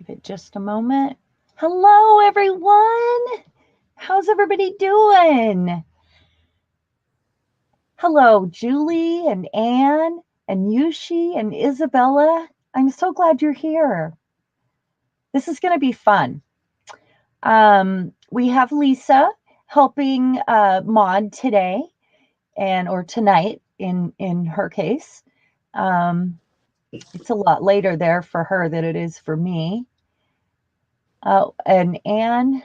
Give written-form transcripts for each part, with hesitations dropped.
Give it just a moment. Hello, everyone. How's everybody doing? Hello, Julie and Anne and Yushi and Isabella. I'm so glad you're here. This is going to be fun. We have Lisa helping mod today or tonight in her case. It's a lot later there for her than it is for me. And Anne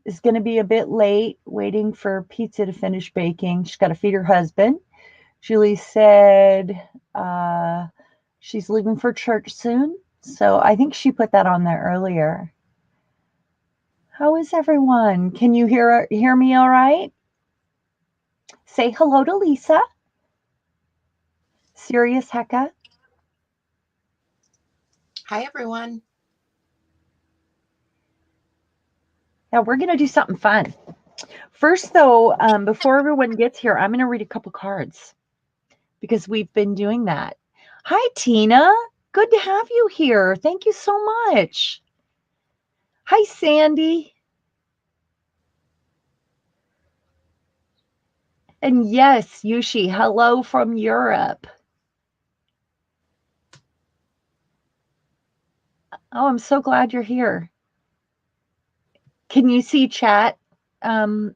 is going to be a bit late, waiting for pizza to finish baking. She's got to feed her husband. Julie said she's leaving for church soon. So I think she put that on there earlier. How is everyone? Can you hear me all right? Say hello to Lisa. Sirius Hecka. Hi, everyone. Now we're going to do something fun. First, though, before everyone gets here, I'm going to read a couple cards because we've been doing that. Hi, Tina. Good to have you here. Thank you so much. Hi, Sandy. And yes, Yushi, hello from Europe. Oh, I'm so glad you're here. Can you see chat,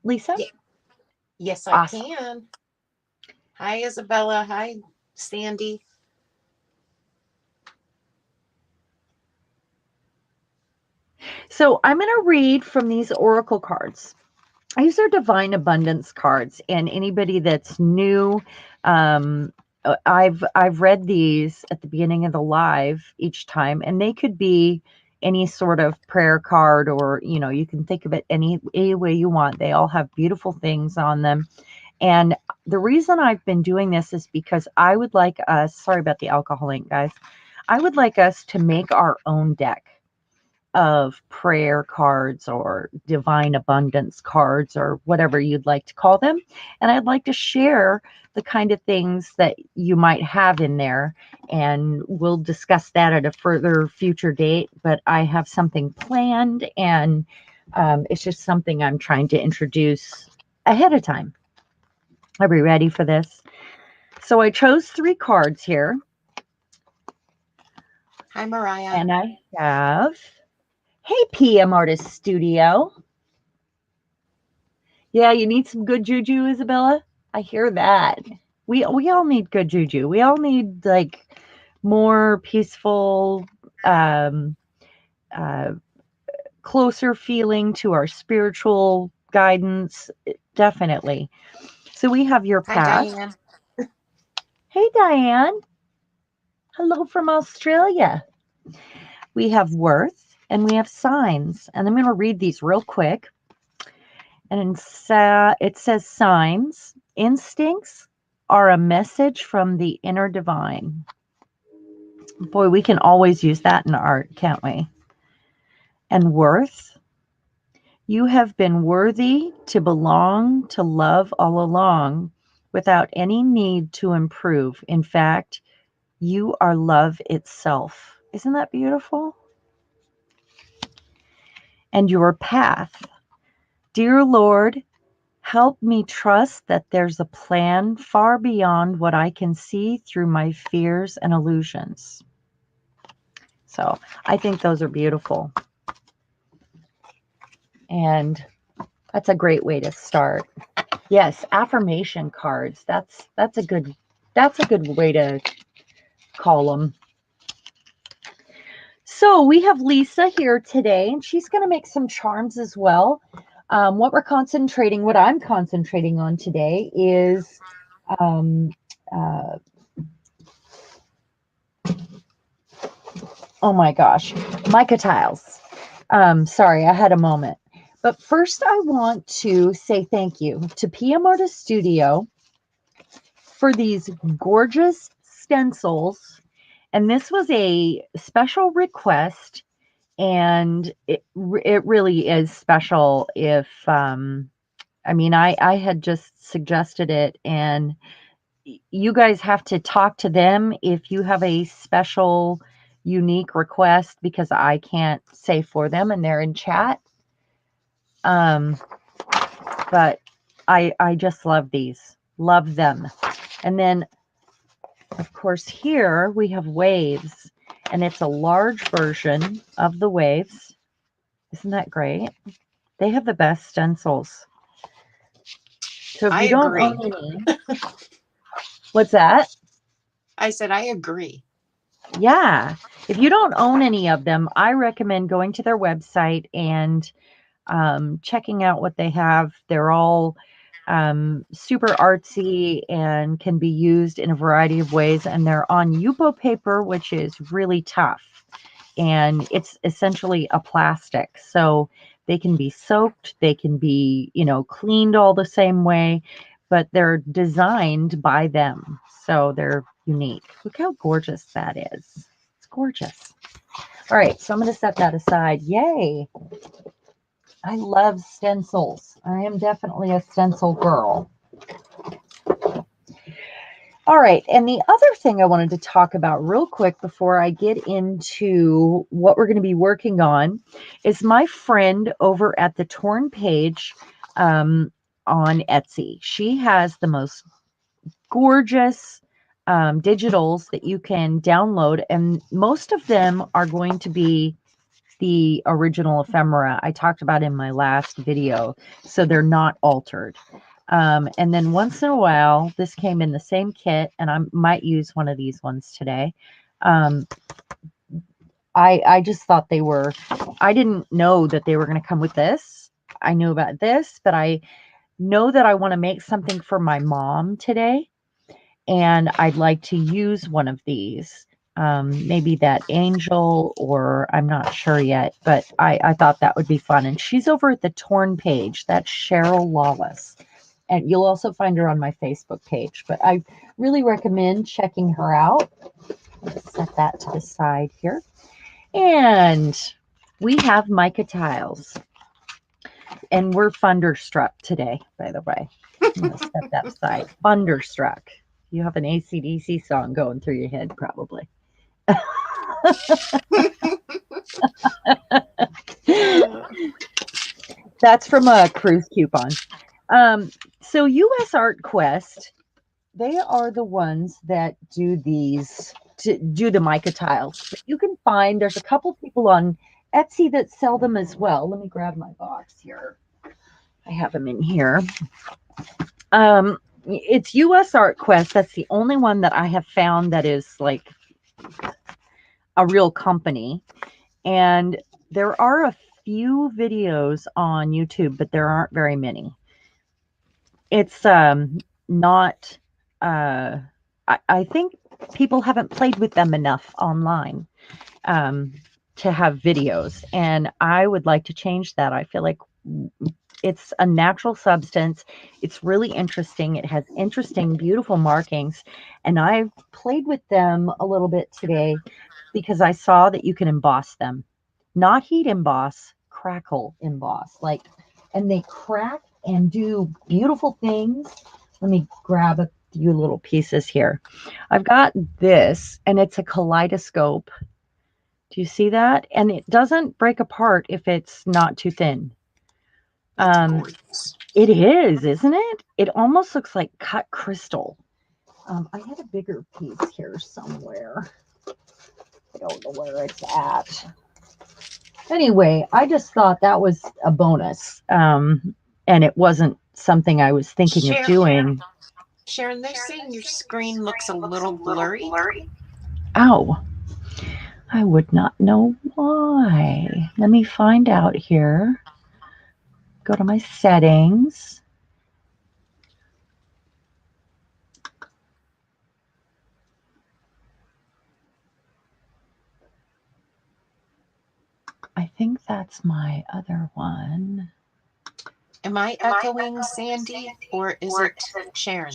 Lisa? Yes, I Awesome. can. Hi, Isabella. Hi, Sandy. So I'm going to read from these oracle cards. These are divine abundance cards, and anybody that's new, I've read these at the beginning of the live each time, and they could be any sort of prayer card, or you can think of it any way you want. They all have beautiful things on them. And the reason I've been doing this is because I would like us, sorry about the alcohol ink, guys. I would like us to make our own deck of prayer cards or divine abundance cards or whatever you'd like to call them. And I'd like to share the kind of things that you might have in there. And we'll discuss that at a further future date. But I have something planned, and it's just something I'm trying to introduce ahead of time. Are we ready for this? So I chose 3 cards here. Hi, Mariah. And I have, hey, PM Artist Studio. Yeah, you need some good juju, Isabella. I hear that. We all need good juju. We all need like more peaceful, um, uh, closer feeling to our spiritual guidance. Definitely. So we have your Hi, past. Diane. Hey, Diane. Hello from Australia. We have worth and we have signs. And I'm going to read these real quick. And it says signs, instincts are a message from the inner divine. Boy, we can always use that in art, can't we? And worth, you have been worthy to belong to love all along without any need to improve. In fact, you are love itself. Isn't that beautiful? And your path. Dear Lord, help me trust that there's a plan far beyond what I can see through my fears and illusions. So I think those are beautiful. And that's a great way to start. Yes, affirmation cards. That's a good way to call them. So we have Lisa here today, and she's going to make some charms as well. What I'm concentrating on today is um, uh, oh my gosh, mica tiles. Sorry, I had a moment. But first, I want to say thank you to PM Artist Studio for these gorgeous stencils. And this was a special request, and it really is special. If I mean, I had just suggested it, and you guys have to talk to them if you have a special unique request because I can't say for them and they're in chat. But I just love these. Love them. And then, of course, here we have waves. And it's a large version of the waves. Isn't that great? They have the best stencils. So if I you don't agree. own any, what's that? I said, I agree. Yeah. If you don't own any of them, I recommend going to their website and checking out what they have. They're all super artsy and can be used in a variety of ways. And they're on Yupo paper, which is really tough. And it's essentially a plastic. So they can be soaked, they can be, cleaned all the same way, but they're designed by them. So they're unique. Look how gorgeous that is. It's gorgeous. All right, so I'm going to set that aside. Yay. I love stencils. I am definitely a stencil girl. All right, and the other thing I wanted to talk about real quick before I get into what we're going to be working on is my friend over at the Torn page on Etsy. She has the most gorgeous digitals that you can download, and most of them are going to be the original ephemera I talked about in my last video, so they're not altered. And then once in a while, this came in the same kit, and I might use one of these ones today. I just thought they were, I didn't know that they were going to come with this. I knew about this, but I know that I want to make something for my mom today, and I'd like to use one of these. Maybe that angel, or I'm not sure yet, but I thought that would be fun. And she's over at the Torn page. That's Cheryl Lawless. And you'll also find her on my Facebook page. But I really recommend checking her out. Let's set that to the side here. And we have Mica tiles. And we're thunderstruck today, by the way. I'm going to set that aside. Thunderstruck. You have an AC/DC song going through your head, probably. That's from a cruise coupon. So US Art Quest, they are the ones that do these, to do the mica tiles. But you can find, there's a couple people on Etsy that sell them as well. Let me grab my box here. I have them in here. It's US Art Quest. That's the only one that I have found that is like a real company. And there are a few videos on YouTube, but there aren't very many. It's not, I think people haven't played with them enough online to have videos. And I would like to change that. I feel like it's a natural substance. It's really interesting. It has interesting, beautiful markings. And I played with them a little bit today because I saw that you can emboss them. Not heat emboss, crackle emboss. And they crack and do beautiful things. Let me grab a few little pieces here. I've got this, and it's a kaleidoscope. Do you see that? And it doesn't break apart if it's not too thin. It is, isn't it? It almost looks like cut crystal. I had a bigger piece here somewhere. I don't know where it's at. Anyway, I just thought that was a bonus. And it wasn't something I was thinking of doing. Sharon, they're saying your screen looks a little blurry. Oh, I would not know why. Let me find out here. Go to my settings. I think that's my other one. Am I echoing Sandy, or is it Sharon?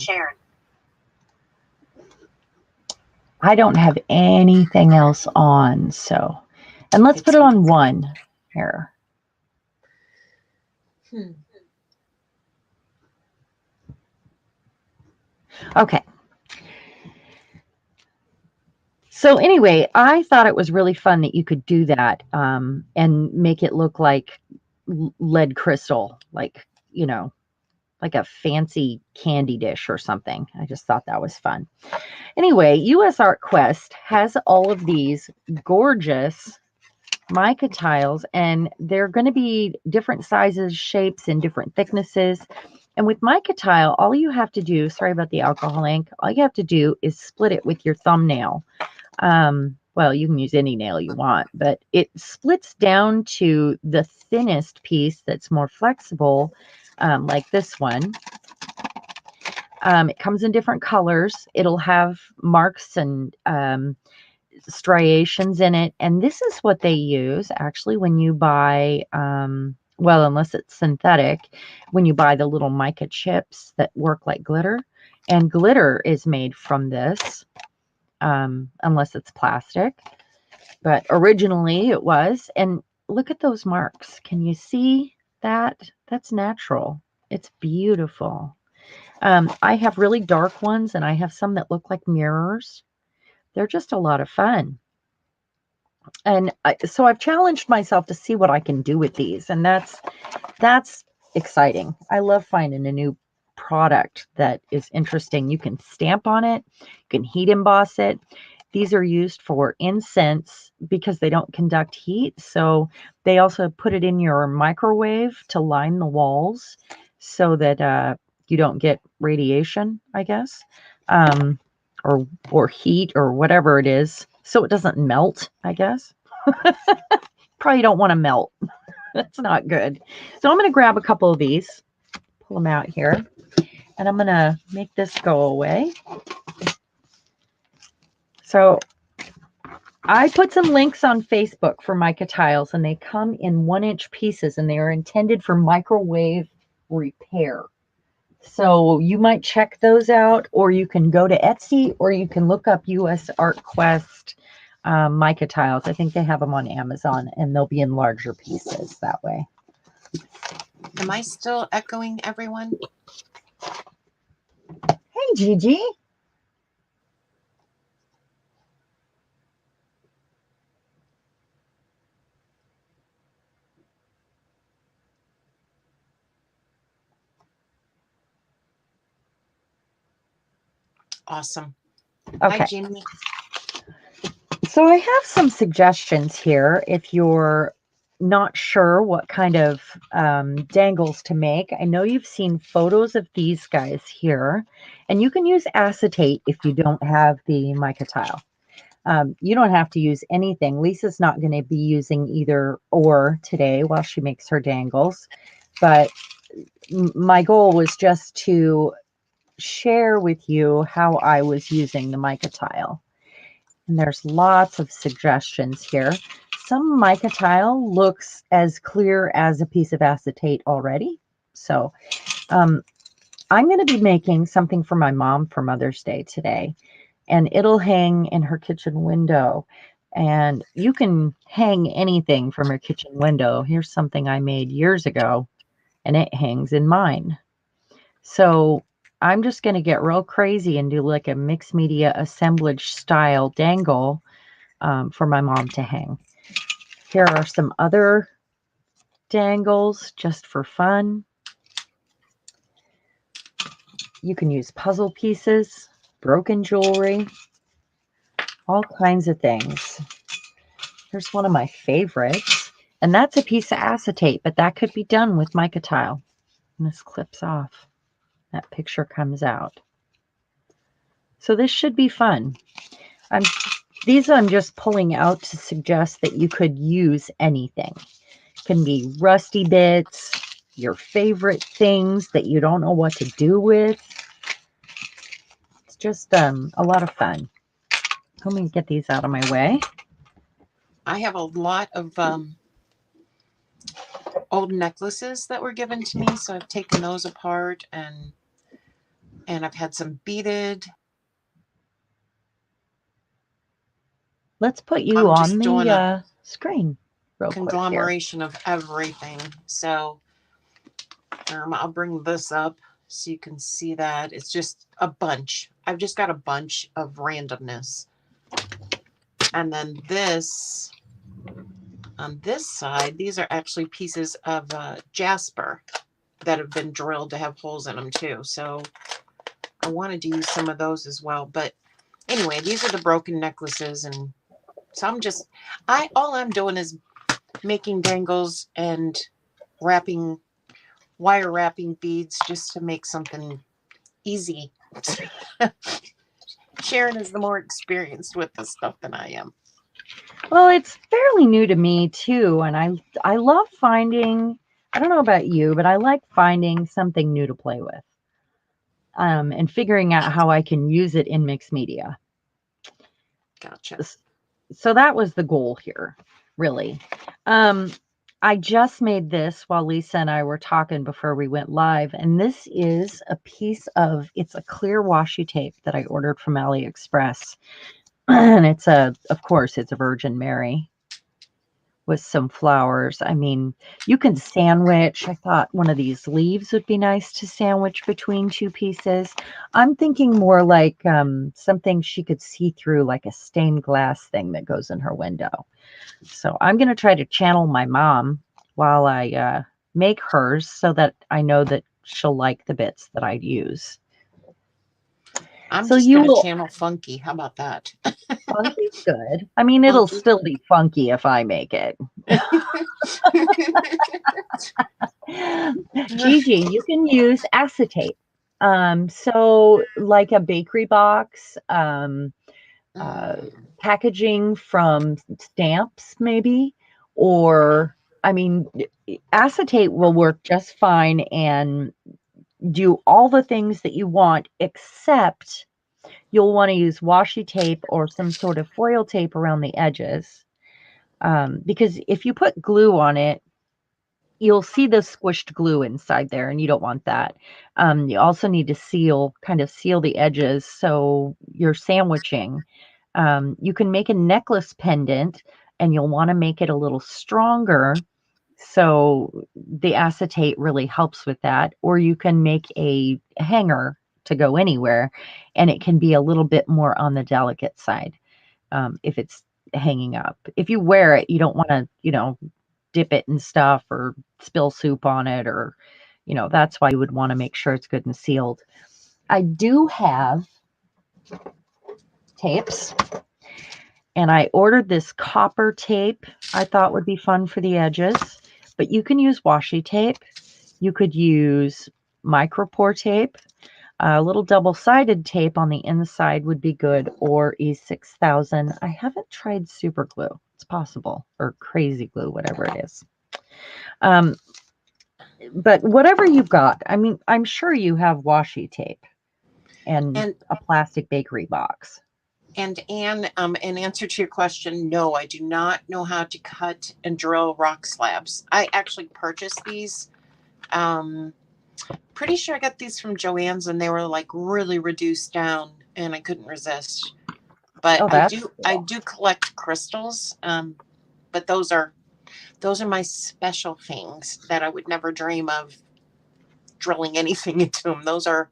I don't have anything else on, so. And let's put it on one here. Okay. So anyway, I thought it was really fun that you could do that, and make it look like lead crystal, like, you know, like a fancy candy dish or something. I just thought that was fun. Anyway, US Art Quest has all of these gorgeous mica tiles, and they're going to be different sizes, shapes, and different thicknesses. And with mica tile, all you have to do, sorry about the alcohol ink, all you have to do is split it with your thumbnail. Well, you can use any nail you want, but it splits down to the thinnest piece that's more flexible, like this one. It comes in different colors. It'll have marks and striations in it. And this is what they use actually when you buy, well, unless it's synthetic, when you buy the little mica chips that work like glitter. And glitter is made from this, unless it's plastic. But originally it was. And look at those marks. Can you see that? That's natural. It's beautiful. I have really dark ones, and I have some that look like mirrors. They're just a lot of fun. And so I've challenged myself to see what I can do with these, and that's exciting. I love finding a new product that is interesting. You can stamp on it, you can heat emboss it. These are used for incense because they don't conduct heat. So they also put it in your microwave to line the walls so that you don't get radiation, I guess, um, or heat or whatever it is. So it doesn't melt, I guess. Probably don't want to melt. That's not good. So I'm going to grab a couple of these, pull them out here, and I'm going to make this go away. So I put some links on Facebook for mica tiles, and they come in 1-inch pieces, and they are intended for microwave repair. So you might check those out, or you can go to Etsy, or you can look up US Art Quest mica tiles. I think they have them on Amazon, and they'll be in larger pieces that way. Am I still echoing everyone? Hey, Gigi. Awesome. Okay. Hi, Jimmy. So I have some suggestions here if you're not sure what kind of dangles to make. I know you've seen photos of these guys here, and you can use acetate if you don't have the mica tile. You don't have to use anything. Lisa's not going to be using either or today while she makes her dangles, but my goal was just to share with you how I was using the mica tile. And there's lots of suggestions here. Some mica tile looks as clear as a piece of acetate already. So I'm going to be making something for my mom for Mother's Day today. And it'll hang in her kitchen window. And you can hang anything from your kitchen window. Here's something I made years ago, and it hangs in mine. So I'm just going to get real crazy and do like a mixed media assemblage style dangle for my mom to hang. Here are some other dangles just for fun. You can use puzzle pieces, broken jewelry, all kinds of things. Here's one of my favorites, and that's a piece of acetate, but that could be done with mica tile. And this clips off. That picture comes out. So this should be fun. These I'm just pulling out to suggest that you could use anything. It can be rusty bits, your favorite things that you don't know what to do with. It's just a lot of fun. Let me get these out of my way. I have a lot of old necklaces that were given to me, so I've taken those apart, and I've had some beaded. Let's put you I'm on just doing a the screen real quick here. conglomeration of everything. So I'll bring this up so you can see that. It's just a bunch. I've just got a bunch of randomness. And then this, on this side, these are actually pieces of jasper that have been drilled to have holes in them too. So I wanted to use some of those as well. But anyway, these are the broken necklaces. And so all I'm doing is making dangles and wire wrapping beads just to make something easy. Sharon is the more experienced with this stuff than I am. Well, it's fairly new to me too, and I love finding. I don't know about you, but I like finding something new to play with, and figuring out how I can use it in mixed media. Gotcha. So that was the goal here, really. Um, I just made this while Lisa and I were talking before we went live, and this is a piece of, it's a clear washi tape that I ordered from AliExpress. And of course, it's a Virgin Mary with some flowers. I mean, you can sandwich. I thought one of these leaves would be nice to sandwich between two pieces. I'm thinking more like something she could see through, like a stained glass thing that goes in her window. So I'm going to try to channel my mom while I make hers so that I know that she'll like the bits that I use. I'm So just you going to will. channel funky. How about that? Funky's good. I mean, it'll Funky. still be funky if I make it. Gigi, you can use acetate. So like a bakery box, uh, packaging from stamps, maybe, or I mean, acetate will work just fine and do all the things that you want, except you'll want to use washi tape or some sort of foil tape around the edges. Because if you put glue on it, you'll see the squished glue inside there, and you don't want that. You also need to kind of seal the edges so you're sandwiching. You can make a necklace pendant, and you'll want to make it a little stronger. So the acetate really helps with that. Or you can make a hanger to go anywhere, and it can be a little bit more on the delicate side if it's hanging up. If you wear it, you don't want to, dip it in stuff or spill soup on it, or, that's why you would want to make sure it's good and sealed. I do have tapes, and I ordered this copper tape I thought would be fun for the edges, but you can use washi tape. You could use micropore tape. A little double-sided tape on the inside would be good, or E6000. I haven't tried super glue. It's possible, or crazy glue, whatever it is. But whatever you've got, I mean, I'm sure you have washi tape and and a plastic bakery box. and Anne, in answer to your question, no, I do not know how to cut and drill rock slabs. I actually purchased these. Pretty sure I got these from Joann's, and they were like really reduced down, and I couldn't resist. But Oh, that's I cool. do collect crystals. But those are my special things that I would never dream of drilling anything into them. Those are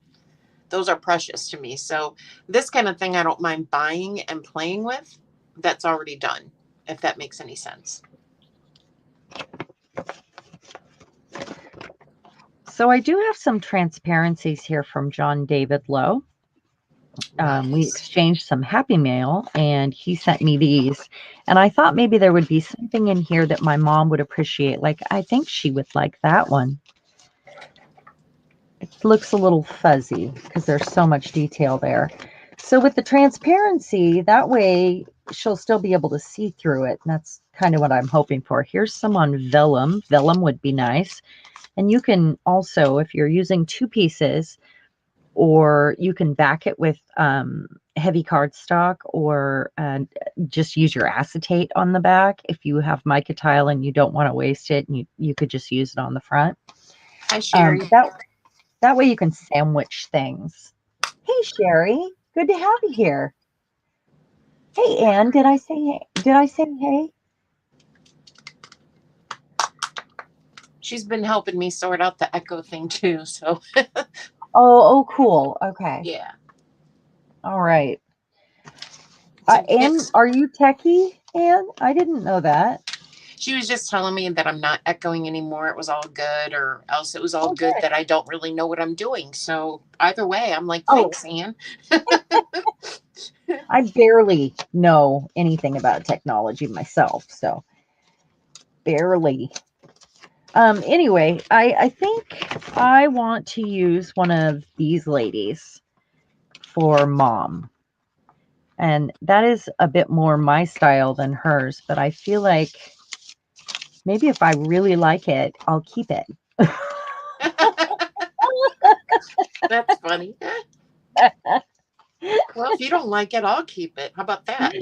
precious to me. So this kind of thing I don't mind buying and playing with. That's already done, if that makes any sense. So I do have some transparencies here from John David Lowe. We Nice. exchanged some Happy Mail, and he sent me these. And I thought maybe there would be something in here that my mom would appreciate. Like, I think she would like that one. It looks a little fuzzy because there's so much detail there. So with the transparency, that way she'll still be able to see through it. And that's kind of what I'm hoping for. Here's some on vellum. Vellum would be nice. And you can also, if you're using two pieces, or you can back it with heavy cardstock, or just use your acetate on the back. If you have mica tile and you don't want to waste it, and you could just use it on the front. Hi, Sherry. That way you can sandwich things. Hey, Sherry, good to have you here. Hey, Ann, did I say hey? Did I say hey? She's been helping me sort out the echo thing too. So Oh, cool. Okay. yeah. All right. to And get. are you techie, Anne? I didn't know that. She was just telling me that I'm not echoing anymore. It was all good, or else it was all Oh, good good. that I don't really know what I'm doing. So either way, I'm like, Oh, thanks, Anne. I barely know anything about technology myself, so barely. Anyway, I think I want to use one of these ladies for mom. And that is a bit more my style than hers, but I feel like maybe if I really like it, I'll keep it. That's funny. Well, if you don't like it, I'll keep it. How about that?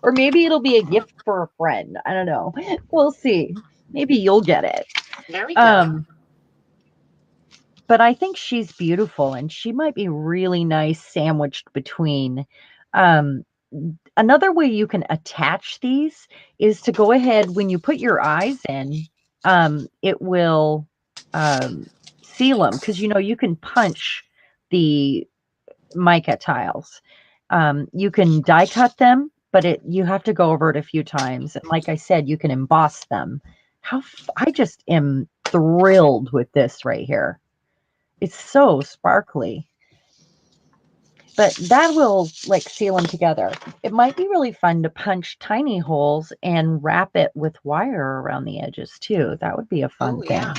Or maybe it'll be a gift for a friend. I don't know. We'll see. Maybe you'll get it. There we go. Um, but I think she's beautiful and she might be really nice sandwiched between. Um, Another way you can attach these is to go ahead when you put your eyes in, it will um, seal them because you can punch the mica tiles. You can die cut them, but you have to go over it a few times. And like I said, you can emboss them. I just am thrilled with this right here. It's so sparkly. But that will like seal them together. It might be really fun to punch tiny holes and wrap it with wire around the edges too. That would be a Oh, fun thing. yeah.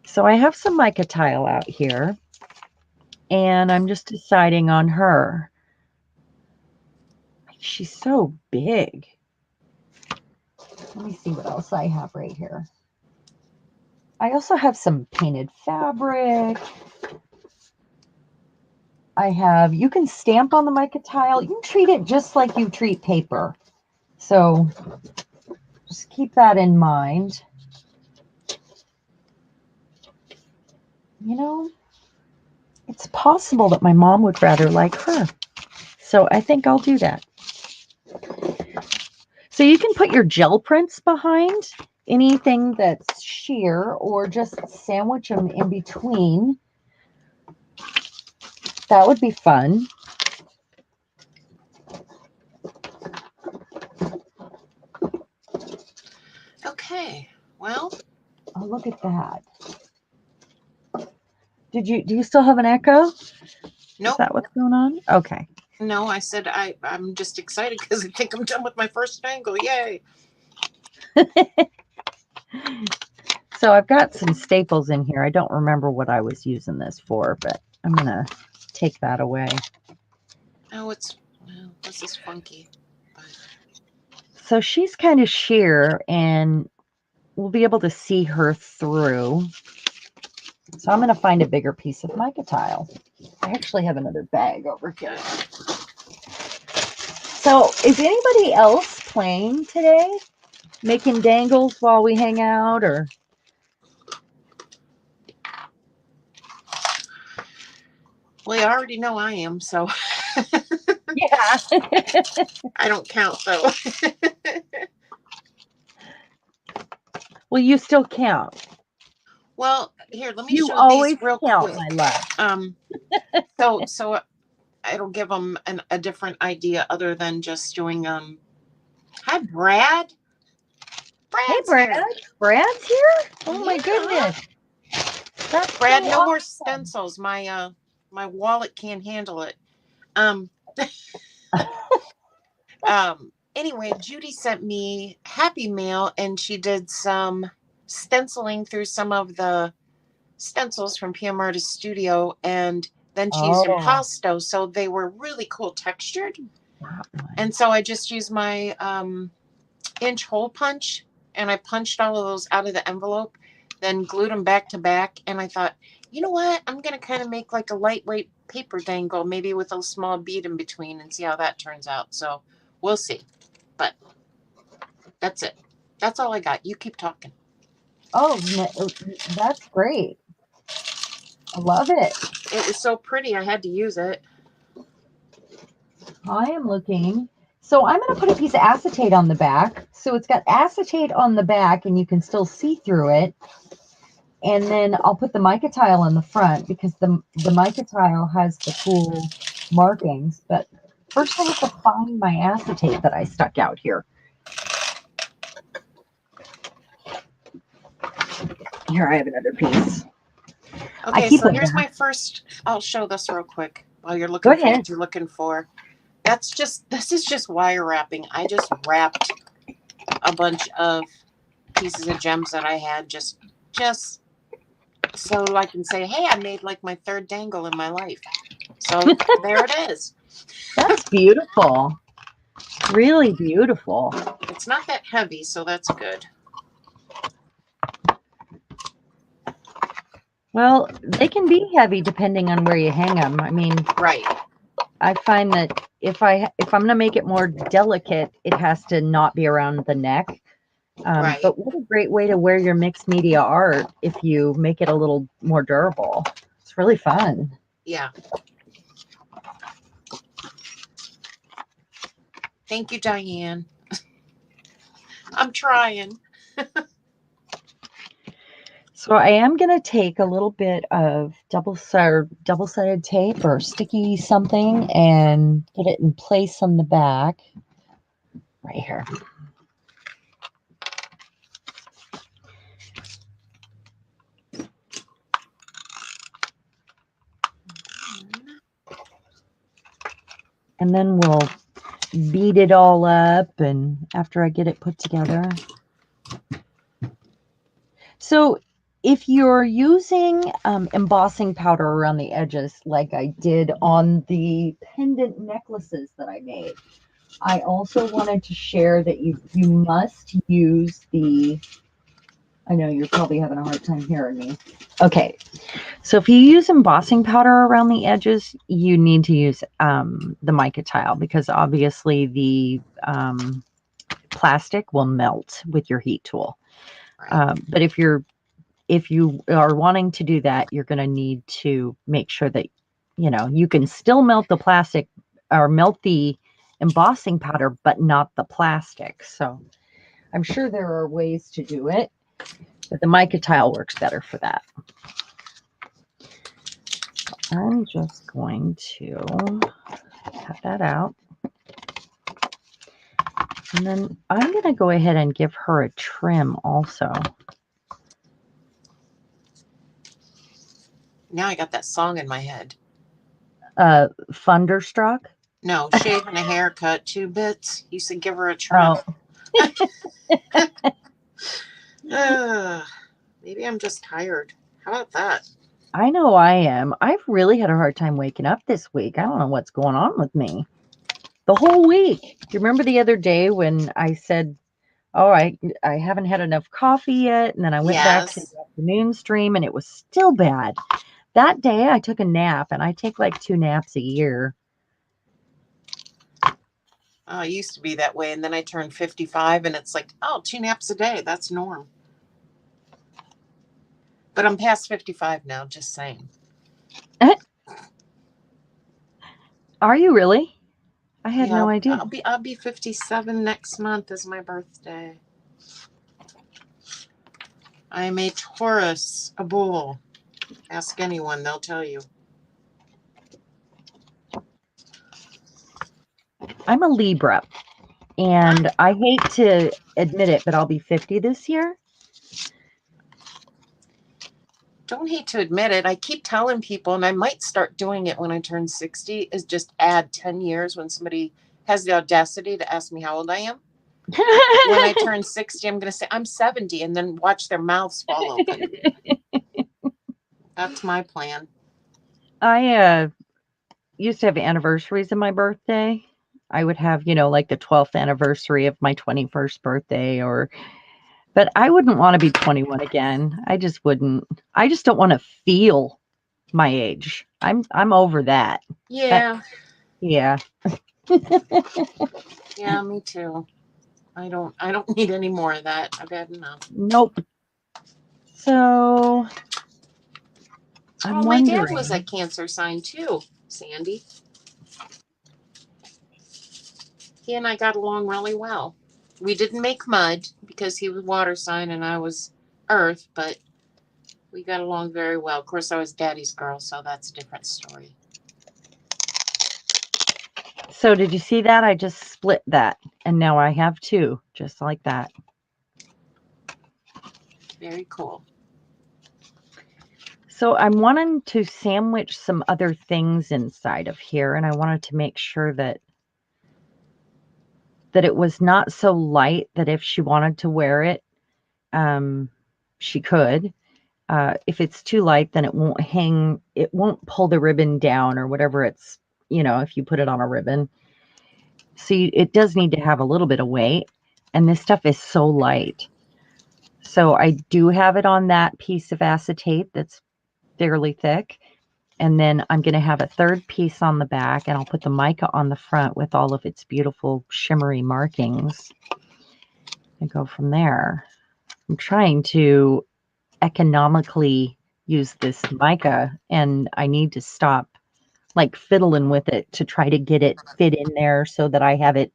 So I have some mica tile out here and I'm just deciding on her. She's so big. Let me see what else I have right here. I also have some painted fabric. You can stamp on the mica tile. You can treat it just like you treat paper. So just keep that in mind. You know, it's possible that my mom would rather like her. So I think I'll do that. So you can put your gel prints behind anything that's sheer or just sandwich them in between. That would be fun. Okay. Well, Oh, look at that. Do you still have an echo? Is nope. that what's going on? Okay. No, I said I'm just excited because I think I'm done with my first angle. Yay. So I've got some staples in here. I don't remember what I was using this for, but I'm going to take that away. Oh, this is funky. But So she's kind of sheer and we'll be able to see her through. So I'm going to find a bigger piece of mica tile. I actually have another bag over here. So is anybody else playing today? Making dangles while we hang out or? well, you already know I am, so Yeah. I don't count though. Well, you still count. Well, here, let me You show these always real count, quick. my love. Um, so it'll give them a different idea other than just doing Hi, Brad. Hey, Brad's Brad. here. Brad's here? Oh, my Yeah. goodness. That's Brad, so no more awesome. stencils. My wallet can't handle it. Um anyway, Judy sent me Happy Mail and she did some stenciling through some of the stencils from PM Artist Studio and then she used Oh, impasto, so they were really cool textured. that one. And so I just used my inch hole punch and I punched all of those out of the envelope, then glued them back to back. And I thought, you know what? I'm going to kind of make like a lightweight paper dangle, maybe with a small bead in between and see how that turns out. So we'll see. But that's it. That's all I got. You keep talking. Oh, that's great. I love it. It was so pretty, I had to use it. I am looking. So I'm going to put a piece of acetate on the back. So it's got acetate on the back and you can still see through it. And then I'll put the mica tile on the front because the mica tile has the cool markings. But first I have to find my acetate that I stuck out here. Here, I have another piece. I Okay, keep so them here's back. my first. I'll show this real quick while you're Go looking for ahead. what you're looking for. This is just wire wrapping. I just wrapped a bunch of pieces of gems that I had just so I can say, hey, I made like my third dangle in my life. So there it is. That's beautiful. Really beautiful. It's not that heavy, so that's good. Well, they can be heavy depending on where you hang them. I mean, Right. I find that if I'm going to make it more delicate, it has to not be around the neck. Right. But what a great way to wear your mixed media art if you make it a little more durable. It's really fun. Yeah. Thank you, Diane. I'm trying. So I am going to take a little bit of double-sided tape or sticky something and put it in place on the back right here. And then we'll beat it all up and after I get it put together. So if you're using embossing powder around the edges like I did on the pendant necklaces that I made, I also wanted to share that you must use the, I know you're probably having a hard time hearing me. Okay, so if you use embossing powder around the edges, you need to use the mica tile because obviously the plastic will melt with your heat tool. Right. But if you are wanting to do that, you're going to need to make sure that you can still melt the plastic or melt the embossing powder, but not the plastic. So I'm sure there are ways to do it, but the mica tile works better for that. I'm just going to cut that out. And then I'm going to go ahead and give her a trim also. Now I got that song in my head. Thunderstruck? No, shaving a haircut, 2 bits. You said give her a trim. Oh, Maybe I'm just tired. How about that? I know I am. I've really had a hard time waking up this week. I don't know what's going on with me. The whole week. Do you remember the other day when I said, oh, I haven't had enough coffee yet? And then I went back to Yes. the afternoon stream and it was still bad. That day I took a nap and I take like 2 naps a year. Oh, I used to be that way. And then I turned 55 and it's like, oh, 2 naps a day. That's norm. But I'm past 55 now, just saying. Are you really? I had Yeah, no idea. I'll be 57 next month is my birthday. I am a Taurus, a bull. Ask anyone, they'll tell you. I'm a Libra and I hate to admit it, but I'll be 50 this year. Don't hate to admit it. I keep telling people, and I might start doing it when I turn 60, is just add 10 years when somebody has the audacity to ask me how old I am. When I turn 60, I'm going to say I'm 70 and then watch their mouths fall open. That's my plan. I used to have anniversaries of my birthday. I would have, like the 12th anniversary of my 21st birthday but I wouldn't want to be 21 again. I just wouldn't. I just don't want to feel my age. I'm over that. Yeah. Yeah. Yeah, me too. I don't need any more of that. I've had enough. Nope. So I'm Oh, my dad was a wondering. Cancer sign too, Sandy. He and I got along really well. We didn't make mud because he was water sign and I was earth, but we got along very well. Of course, I was daddy's girl, so that's a different story. So did you see that? I just split that, and now I have two, just like that. Very cool. So I'm wanting to sandwich some other things inside of here, and I wanted to make sure that it was not so light that if she wanted to wear it, she could. If it's too light, then it won't pull the ribbon down or whatever it's, if you put it on a ribbon. So it does need to have a little bit of weight, and this stuff is so light. So I do have it on that piece of acetate that's fairly thick. And then I'm going to have a third piece on the back, and I'll put the mica on the front with all of its beautiful shimmery markings and go from there. I'm trying to economically use this mica, and I need to stop like fiddling with it to try to get it fit in there so that I have it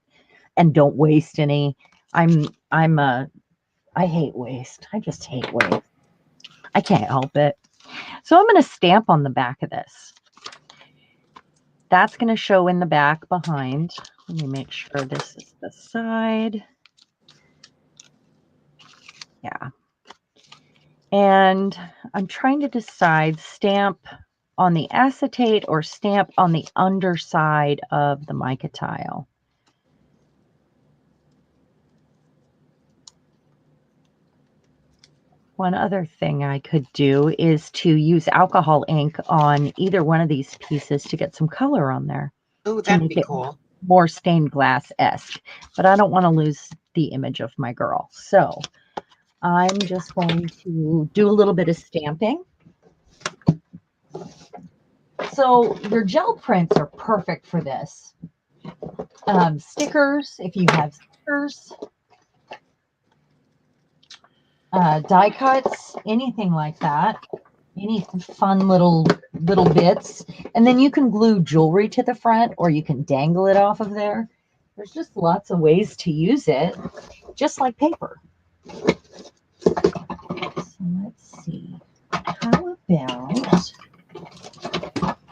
and don't waste any. I hate waste. I just hate waste. I can't help it. So I'm going to stamp on the back of this. That's going to show in the back behind. Let me make sure this is the side. Yeah. And I'm trying to decide stamp on the acetate or stamp on the underside of the mica tile. One other thing I could do is to use alcohol ink on either one of these pieces to get some color on there Oh, to that'd make be it cool. more stained glass-esque. But I don't want to lose the image of my girl. So I'm just going to do a little bit of stamping. So your gel prints are perfect for this. Stickers, if you have stickers, die cuts, anything like that. Any fun little bits. And then you can glue jewelry to the front, or you can dangle it off of there. There's just lots of ways to use it, just like paper. So let's see. How about,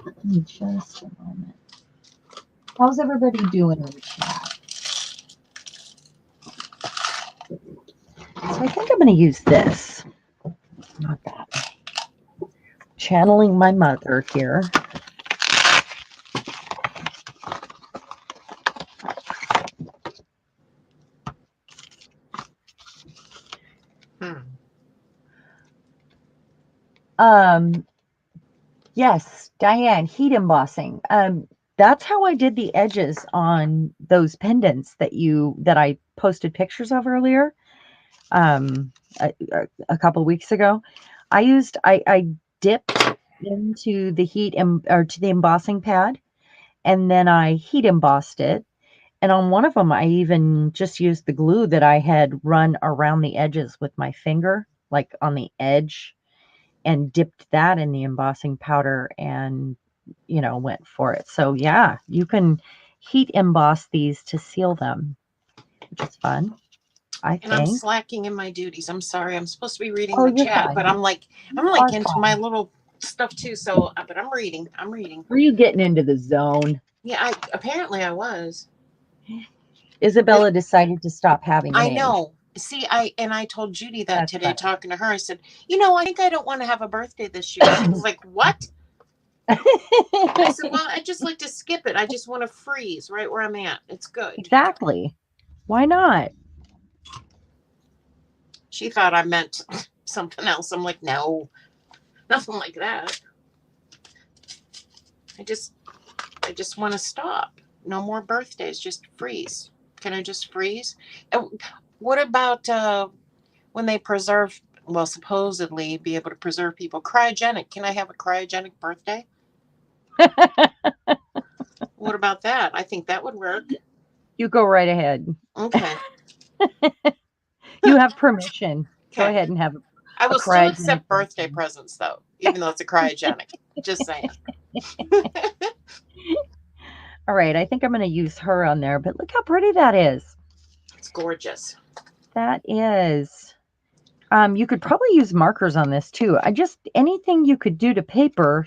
give me just a moment. How's everybody doing in the chat? So I think I'm going to use this. Not that. Channeling my mother here. Yes, Diane, heat embossing. That's how I did the edges on those pendants that I posted pictures of earlier, a couple weeks ago. I dipped into the or to the embossing pad, and then I heat embossed it. And on one of them, I even just used the glue that I had run around the edges with my finger, like on the edge, and dipped that in the embossing powder and, went for it. So yeah, you can heat emboss these to seal them, which is fun, I And I'm think. slacking in my duties. I'm sorry. I'm supposed to be reading Oh, the you're chat, but fine. I'm like You are into my fine. little stuff too. So, but I'm reading. I'm reading. Were you getting into the zone? Yeah, apparently I was. Isabella decided to stop having an I age. know. See, I told Judy that That's today funny. talking to her. I said, I think I don't want to have a birthday this year. She was like, "What?" I said, "Well, I just like to skip it. I just want to freeze right where I'm at. It's good." Exactly. Why not? She thought I meant something else. I'm like, "No, nothing like that. I just want to stop. No more birthdays. Just freeze. Can I just freeze?" What about when they preserve? Well, supposedly be able to preserve people. Cryogenic. Can I have a cryogenic birthday? What about that? I think that would work. You go right ahead. Okay. You have permission. Go Okay. ahead and have I a will still cryogenic accept birthday birthday. presents though, even though it's a cryogenic. Just saying. All right, I think I'm going to use her on there, but look how pretty that is. It's gorgeous. That is. You could probably use markers on this too. Anything you could do to paper,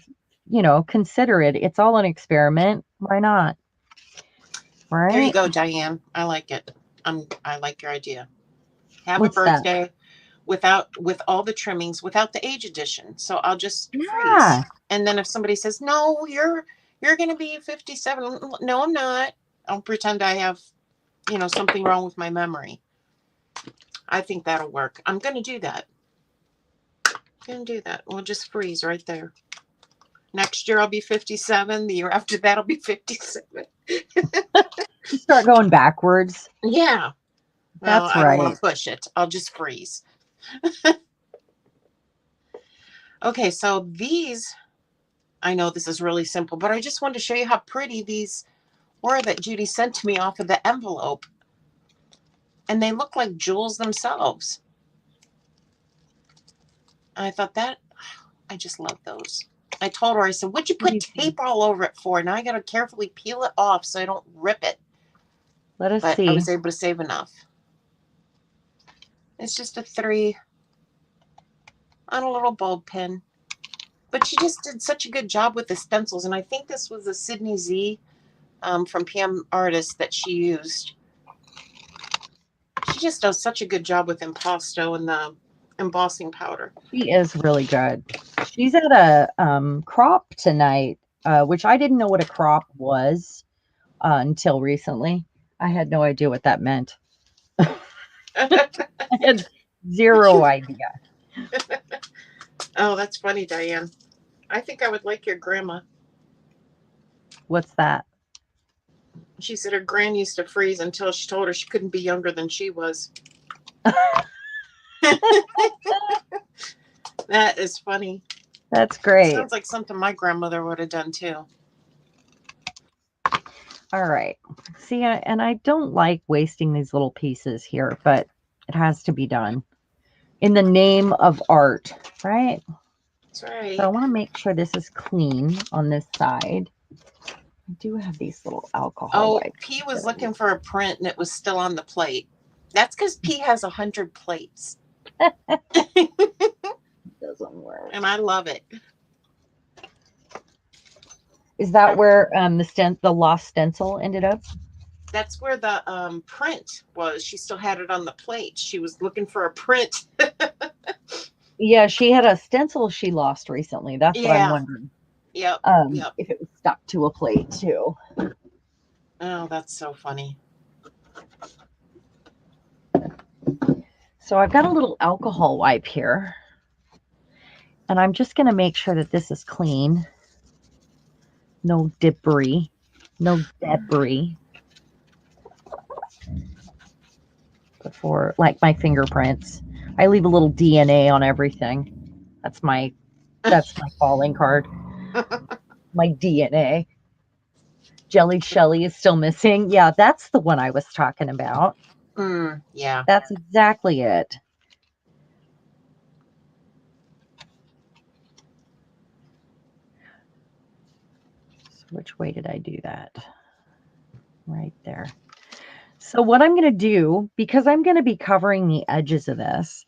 consider it. It's all an experiment. Why not? There you right? go, Diane. I like it. I like your idea. Have a What's that? birthday with all the trimmings without the age edition. So I'll just freeze. Yeah. And then if somebody says, "No, you're going to be 57." No, I'm not. I'll pretend I have, something wrong with my memory. I think that'll work. I'm going to do that. Going to do that. We'll just freeze right there. Next year I'll be 57. The year after that I'll be 57. You start going backwards. Yeah. Well, That's I don't want right. to push it. I'll just freeze. Okay, so these, I know this is really simple, but I just wanted to show you how pretty these were that Judy sent to me off of the envelope. And they look like jewels themselves. And I thought I just love those. I told her, I said, "What'd you What do put you think? tape all over it for?" Now I got to carefully peel it off so I don't rip it. Let us But I see. was able to save enough. It's just a 3 on a little bulb pin. But she just did such a good job with the stencils. And I think this was a Sydney Z from PM Artist that she used. She just does such a good job with impasto and the embossing powder. She is really good. She's at a crop tonight, which I didn't know what a crop was until recently. I had no idea what that meant. I had zero idea. Oh, that's funny, Diane. I think I would like your grandma. What's that? She said her gran used to freeze until she told her she couldn't be younger than she was. That is funny. That's great. Sounds like something my grandmother would have done too. All right. See, and I don't like wasting these little pieces here, but it has to be done in the name of art, right? That's So I right. want to make sure this is clean on this side. I do have these little alcohol Oh, wipes. P was looking for a print and it was still on the plate. That's because P has 100 plates. Doesn't work. And I love it. Is that where the lost stencil ended up? That's where the print was. She still had it on the plate. She was looking for a print. Yeah, she had a stencil she lost recently. That's what I'm Yeah. wondering. Yep. Yep. If it was stuck to a plate too. Oh, that's so funny. So I've got a little alcohol wipe here. And I'm just going to make sure that this is clean. No debris. No debris. Before, like my fingerprints. I leave a little DNA on everything. That's my calling card. My DNA. Jelly Shelly is still missing. Yeah, that's the one I was talking about. Yeah. That's exactly it. So which way did I do that? Right there. So what I'm going to do, because I'm going to be covering the edges of this,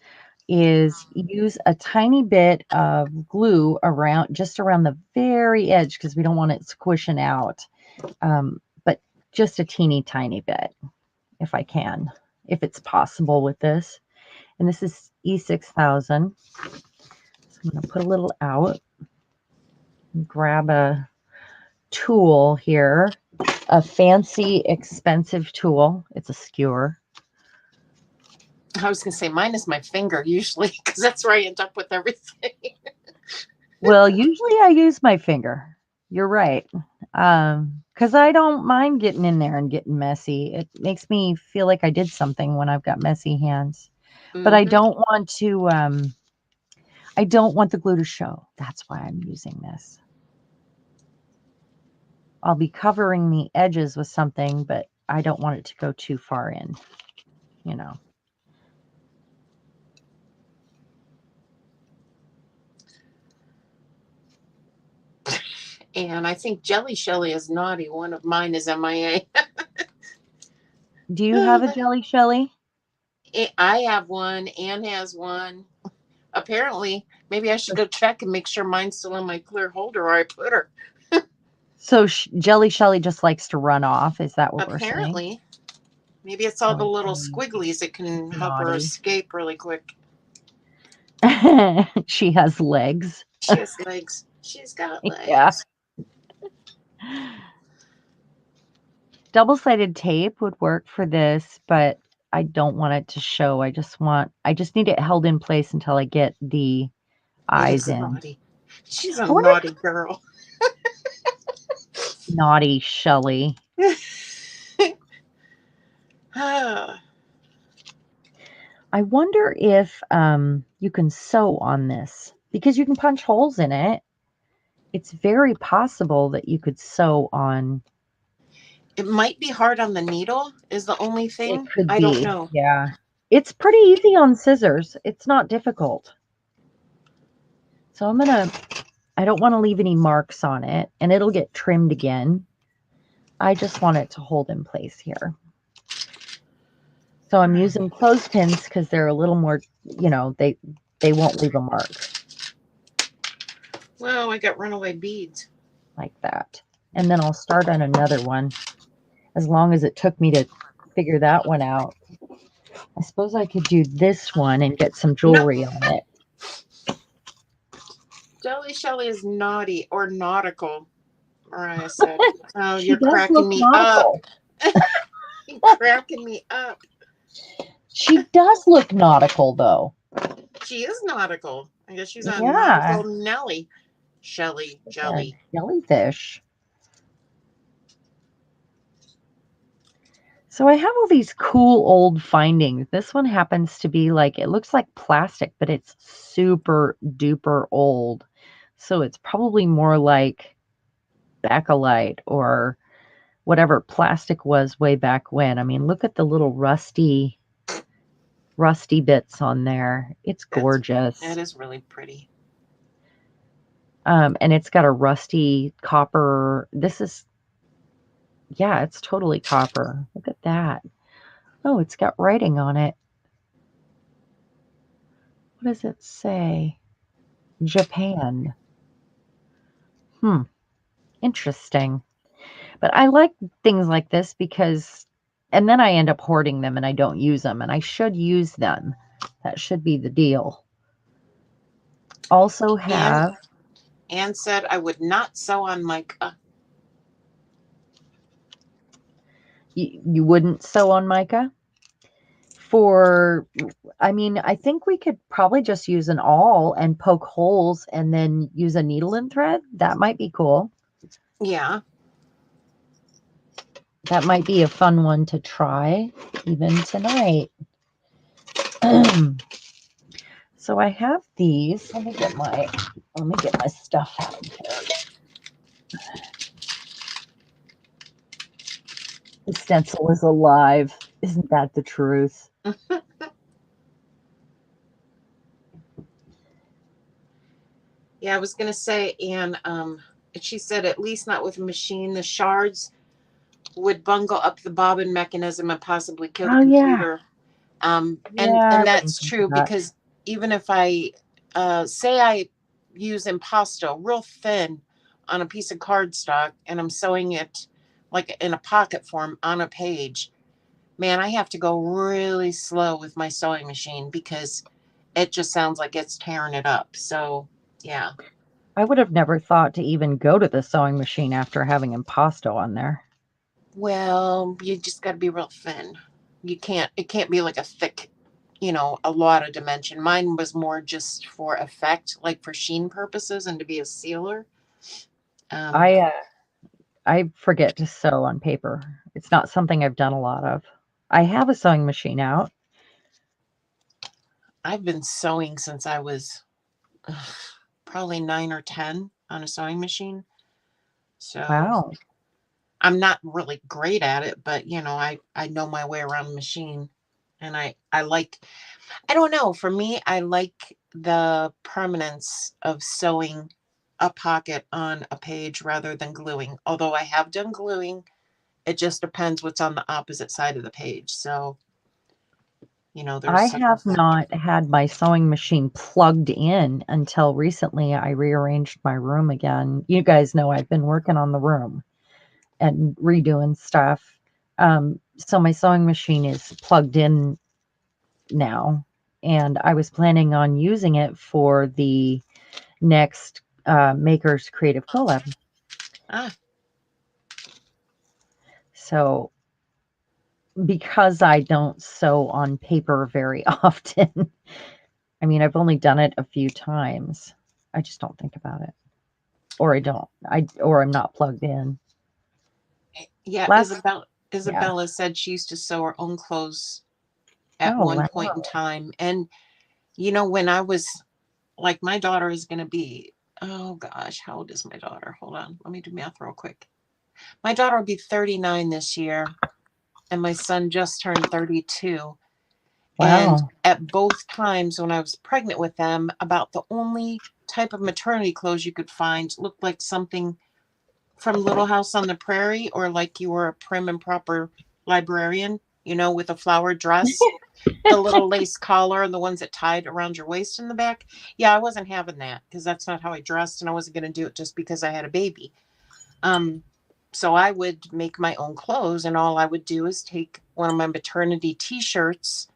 is use a tiny bit of glue just around the very edge because we don't want it squishing out. But just a teeny tiny bit, if I can, if it's possible with this. And this is E6000. So I'm going to put a little out and grab a tool here, a fancy, expensive tool. It's a skewer. I was going to say mine is my finger usually because that's where I end up with everything. Well, usually I use my finger. You're right. Because I don't mind getting in there and getting messy. It makes me feel like I did something when I've got messy hands. But I don't want to, I don't want the glue to show. That's why I'm using this. I'll be covering the edges with something, but I don't want it to go too far in, you know. And I think Jelly Shelly is naughty. One of mine is MIA. Do you have a Jelly Shelly? I have one. Anne has one. Apparently, maybe I should go check and make sure mine's still in my clear holder where I put her. So Jelly Shelly just likes to run off. Is that what we're saying? Apparently. Maybe it's all the Jelly little Shelly squigglies that is can help her naughty. escape really quick. She has legs. She has legs. She's got Yeah. legs. Double-sided tape would work for this, but I don't want it to show. I just need it held in place until I get the It eyes is in. naughty. She's a I wonder naughty girl. naughty Shelly. Ah, I wonder if you can sew on this because you can punch holes in it. It's very possible that you could sew on. it might be hard on the needle, is the only It thing. could I don't be, know. yeah. It's pretty easy on scissors. It's not difficult. So I don't want to leave any marks on it, and it'll get trimmed again. I just want it to hold in place here. So I'm using clothespins because they're a little more, they won't leave a mark Well, I got runaway beads. like that. And then I'll start on another one as long as it took me to figure that one out. I suppose I could do this one and get some No, jewelry on it. Jelly Shelly is naughty or nautical, Mariah said. Oh, She you're does cracking look me up. nautical. You're cracking me up. She does look nautical, though. She is nautical. I guess she's a Yeah, nautical Nelly. Shelly a Jelly. jellyfish. So I have all these cool old findings. This one happens to be like, it looks like plastic, but it's super duper old. So it's probably more like bakelite or whatever plastic was way back when. I mean, look at the little rusty bits on there. It's That gorgeous. is really pretty. And it's got a rusty copper. Yeah, it's totally copper. Look at that. Oh, it's got writing on it. What does it say? Japan. Hmm, interesting. But I like things like this because, and then I end up hoarding them and I don't use them, and I should use them. That should be the deal. Also Anne, have, Anne said I would not sew on Mica. you wouldn't sew on Mica? For, I mean, I think we could probably just use an awl and poke holes and then use a needle and thread. That might be cool. Yeah. That might be a fun one to try even tonight. So I have these. Let me get my stuff out here. The stencil is alive. Isn't that the truth? Yeah, I was gonna say, Anne, she said at least not with a machine. The shards would bungle up the bobbin mechanism and possibly kill the Oh yeah. computer. Yeah, I And wouldn't that's think of true that. because even if I say I use impasto real thin on a piece of cardstock and I'm sewing it like in a pocket form on a page, man, I have to go really slow with my sewing machine because it just sounds like it's tearing it up. So yeah. I would have never thought to even go to the sewing machine after having impasto on there. Well, you just got to be real thin. It can't be like a thick, a lot of dimension. Mine was more just for effect, like for sheen purposes and to be a sealer. Um, I I forget to sew on paper. It's not something I've done a lot of. I have a sewing machine out. I've been sewing since I was probably 9 or 10 on a sewing machine. So Wow. I'm not really great at it, but I know my way around the machine. And I like, I don't know, for me, I like the permanence of sewing a pocket on a page rather than gluing. Although I have done gluing, it just depends what's on the opposite side of the page. So You know, there's I several have factors. not had my sewing machine plugged in until recently. I rearranged my room again. You guys know I've been working on the room and redoing stuff. So my sewing machine is plugged in now, and I was planning on using it for the next Maker's Creative Collab. Ah, So because I don't sew on paper very often, I mean, I've only done it a few times. I just don't think about it. Or I don't. Or I'm not plugged in. yeah, Last yeah. Isabella said she used to sew her own clothes at Oh, one wow. point in time. And, you know, when I was like, my daughter is going to be, oh gosh, how old is my daughter? Hold on. Let me do math real quick. My daughter will be 39 this year, and my son just turned 32. And Wow. at both times when I was pregnant with them, about the only type of maternity clothes you could find looked like something from Little House on the Prairie, or like you were a prim and proper librarian, you know, with a flowered dress, the little lace collar, and the ones that tied around your waist in the back. Yeah, I wasn't having that because that's not how I dressed, and I wasn't going to do it just because I had a baby. Um, so I would make my own clothes, and all I would do is take one of my maternity t-shirts,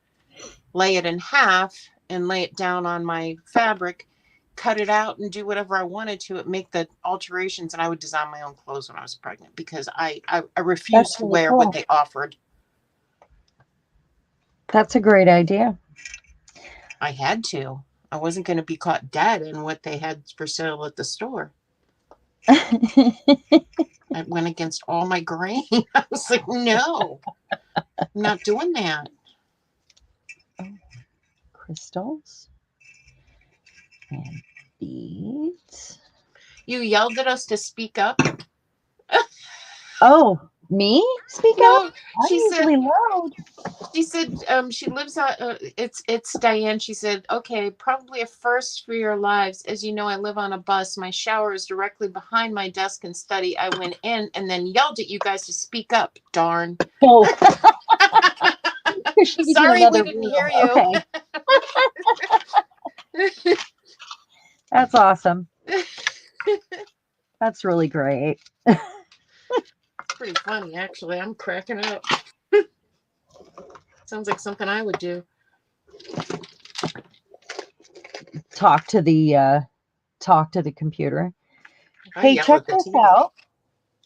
lay it in half, and lay it down on my fabric, cut it out, and do whatever I wanted to it, make the alterations. And I would design my own clothes when I was pregnant because I That's refused to really wear what cool. they offered. That's a great idea. I had to. I wasn't going to be caught dead in what they had for sale at the store. I went against all my grain. I was like, no, I'm not doing that. Crystals and beads. You yelled at us to speak up. Oh, me? Speak up? No, I'm she said, usually loud. she lives out, it's Diane. She said, okay, probably a first for your lives. As you know, I live on a bus. My shower is directly behind my desk and study. I went in and then yelled at you guys to speak up. Darn. Oh, she was in Sorry we another didn't room. hear you. Okay. That's awesome. That's really great. Pretty funny, actually. I'm cracking up. Sounds like something I would do. Talk to the computer. I Hey, yell check at the this TV. out.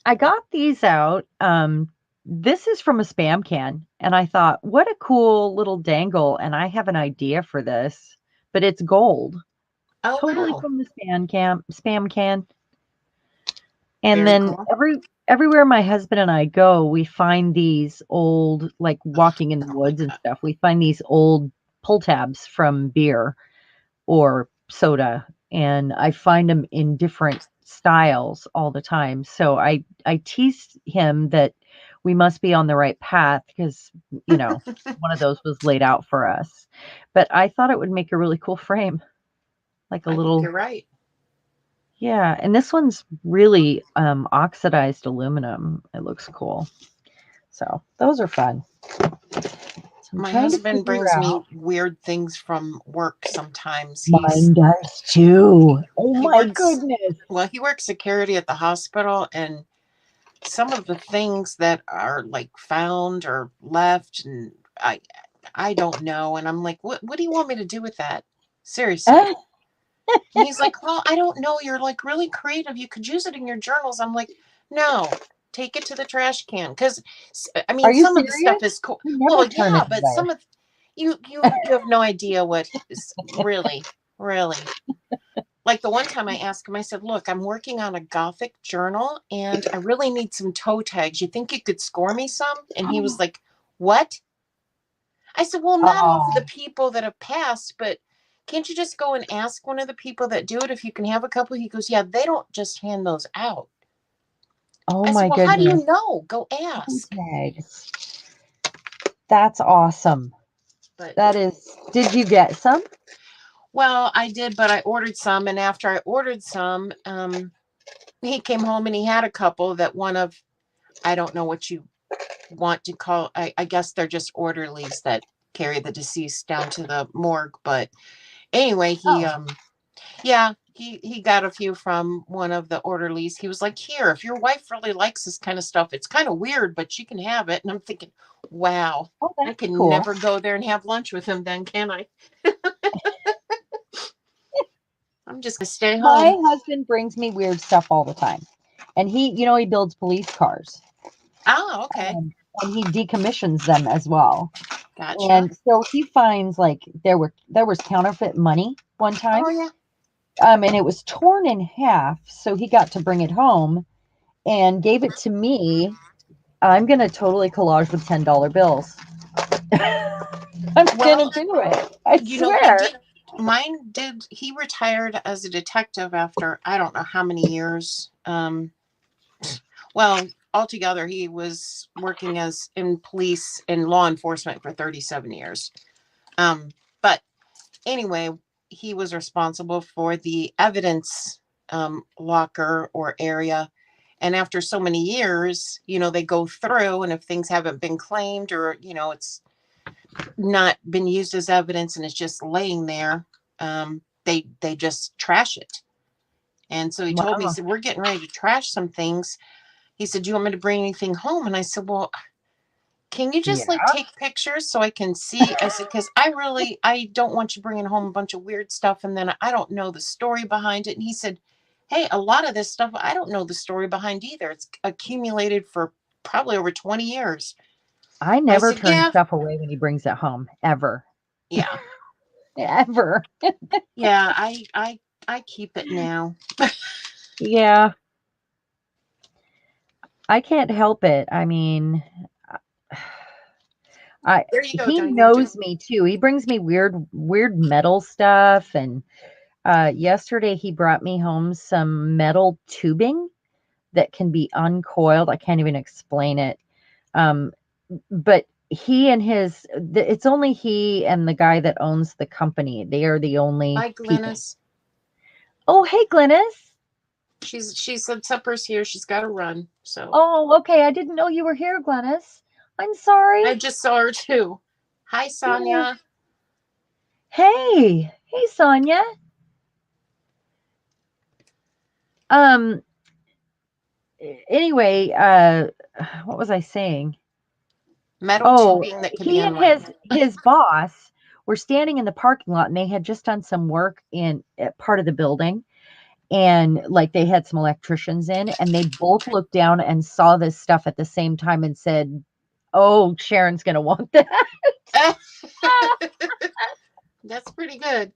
I got these out. This is from a spam can, and I thought, what a cool little dangle. And I have an idea for this, but it's gold, Oh, totally wow. from the spam can. And Very then cool. everywhere my husband and I go, we find these old, like walking in the woods and stuff. We find these old pull tabs from beer or soda, and I find them in different styles all the time. So I tease him that we must be on the right path because, one of those was laid out for us. But I thought it would make a really cool frame, like a I think little, you're right. yeah. And this one's really oxidized aluminum. It looks cool. So those are fun. So I'm My trying to husband figure brings me out. weird things from work sometimes. Mine does too. Oh He my works, goodness. well, he works security at the hospital, and some of the things that are like found or left, and I don't know. And I'm like, what do you want me to do with that? Seriously. And he's like, well, I don't know. You're like really creative. You could use it in your journals. I'm like, no, take it to the trash can. Because, I Are mean, you some of the serious? stuff is cool. I never Well, turn it yeah, but away. some of you have no idea what is really, really. Like the one time I asked him, I said, look, I'm working on a Gothic journal and I really need some toe tags. You think you could score me some? And he was like, what? I said, well, not all of the Oh, people that have passed, but can't you just go and ask one of the people that do it if you can have a couple? He goes, yeah, they don't just hand those out. oh I said, my well, how do goodness. you know? Go Toe ask. tags. That's awesome. But, That is, did you get some? well, I did, but I ordered some. And after I ordered some, he came home and he had a couple that one of, I don't know what you want to call, I guess they're just orderlies that carry the deceased down to the morgue. But anyway, Oh, yeah, he got a few from one of the orderlies. He was like, "Here, if your wife really likes this kind of stuff, it's kind of weird, but she can have it." And I'm thinking, wow, oh, I that's can cool. never go there and have lunch with him then, can I? I'm just gonna stay My home. husband brings me weird stuff all the time. And he builds police cars. Oh, okay. And he decommissions them as well. Gotcha. And so he finds like there was counterfeit money one Oh time. yeah. And it was torn in half, so he got to bring it home and gave it to me. I'm gonna totally collage with $10 bills. I'm gonna Well, do it. I he swear. did. Mine did. He retired as a detective after I don't know how many years. Well, altogether, he was working as in police and law enforcement for 37 years. But anyway, he was responsible for the evidence locker or area. And after so many years, they go through, and if things haven't been claimed or, it's not been used as evidence and it's just laying there, they just trash it. And so he told me, he Wow. said, "We're getting ready to trash some things." He said, "Do you want me to bring anything home?" And I said, "Well, can you just like Yeah. take pictures so I can see?" I said, "Because I don't want you bringing home a bunch of weird stuff and then I don't know the story behind it." And he said, "Hey, a lot of this stuff I don't know the story behind either. It's accumulated for probably over 20 years." I I never said, turn "Yeah, stuff away when he brings it home. Ever. yeah, Ever. yeah. I keep it now." Yeah. I can't help it. I mean, I There you go, he Diane. knows me too. He brings me weird metal stuff, and yesterday he brought me home some metal tubing that can be uncoiled. I can't even explain it. Um, but he and it's only he and the guy that owns the company. They are the only Bye, people. Glennis. Oh, hey, Glennis. She said supper's here. She's got to run. So Oh, okay. I didn't know you were here, Glennis. I'm I sorry. just saw her too. Hi, Yeah. Sonia. Hey, Sonia. Um, anyway, what was I saying? Metal Oh, tubing that can be he and unwound. his boss were standing in the parking lot, and they had just done some work in part of the building, and like they had some electricians in, and they both looked down and saw this stuff at the same time and said, "Oh, Sharon's gonna want that." That's pretty good.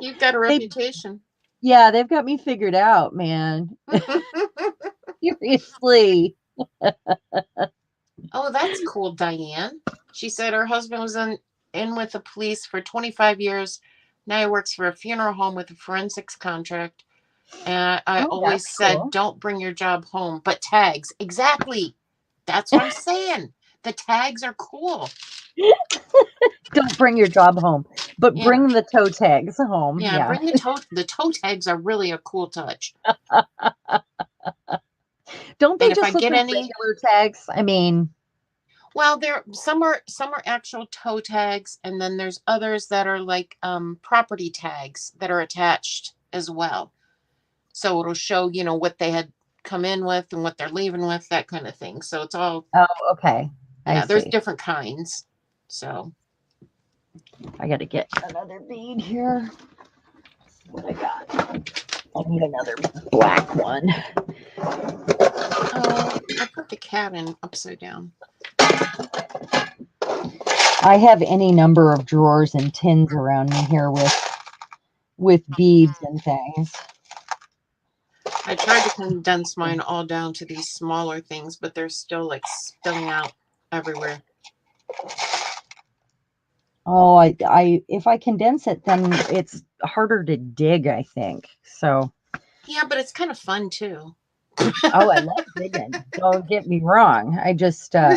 You've got a They reputation. Yeah, they've got me figured out, man. Seriously. Oh, that's cool, Diane. She said her husband was in with the police for 25 years. Now he works for a funeral home with a forensics contract. And I Oh, always that's said, cool. don't bring your job home, but tags. Exactly. That's what I'm saying. The tags are cool. Don't bring your job home, but Yeah. bring the toe tags home. Yeah. Yeah. Bring the toe tags are really a cool touch. Don't And they if I just look get like any, regular tags? I mean, well, there some are actual toe tags, and then there's others that are like property tags that are attached as well. So it'll show, what they had come in with and what they're leaving with, that kind of thing. So it's all, oh, okay. I yeah, there's see. different kinds. So I got to get another bead here. What I got? I need another black one. oh, I put the cat in upside down. I have any number of drawers and tins around me here with beads and things. I tried to condense mine all down to these smaller things, but they're still like spilling out everywhere. Oh, if I condense it, then it's harder to dig, I think. So, Yeah, but it's kind of fun too. oh, I love digging. Don't get me wrong.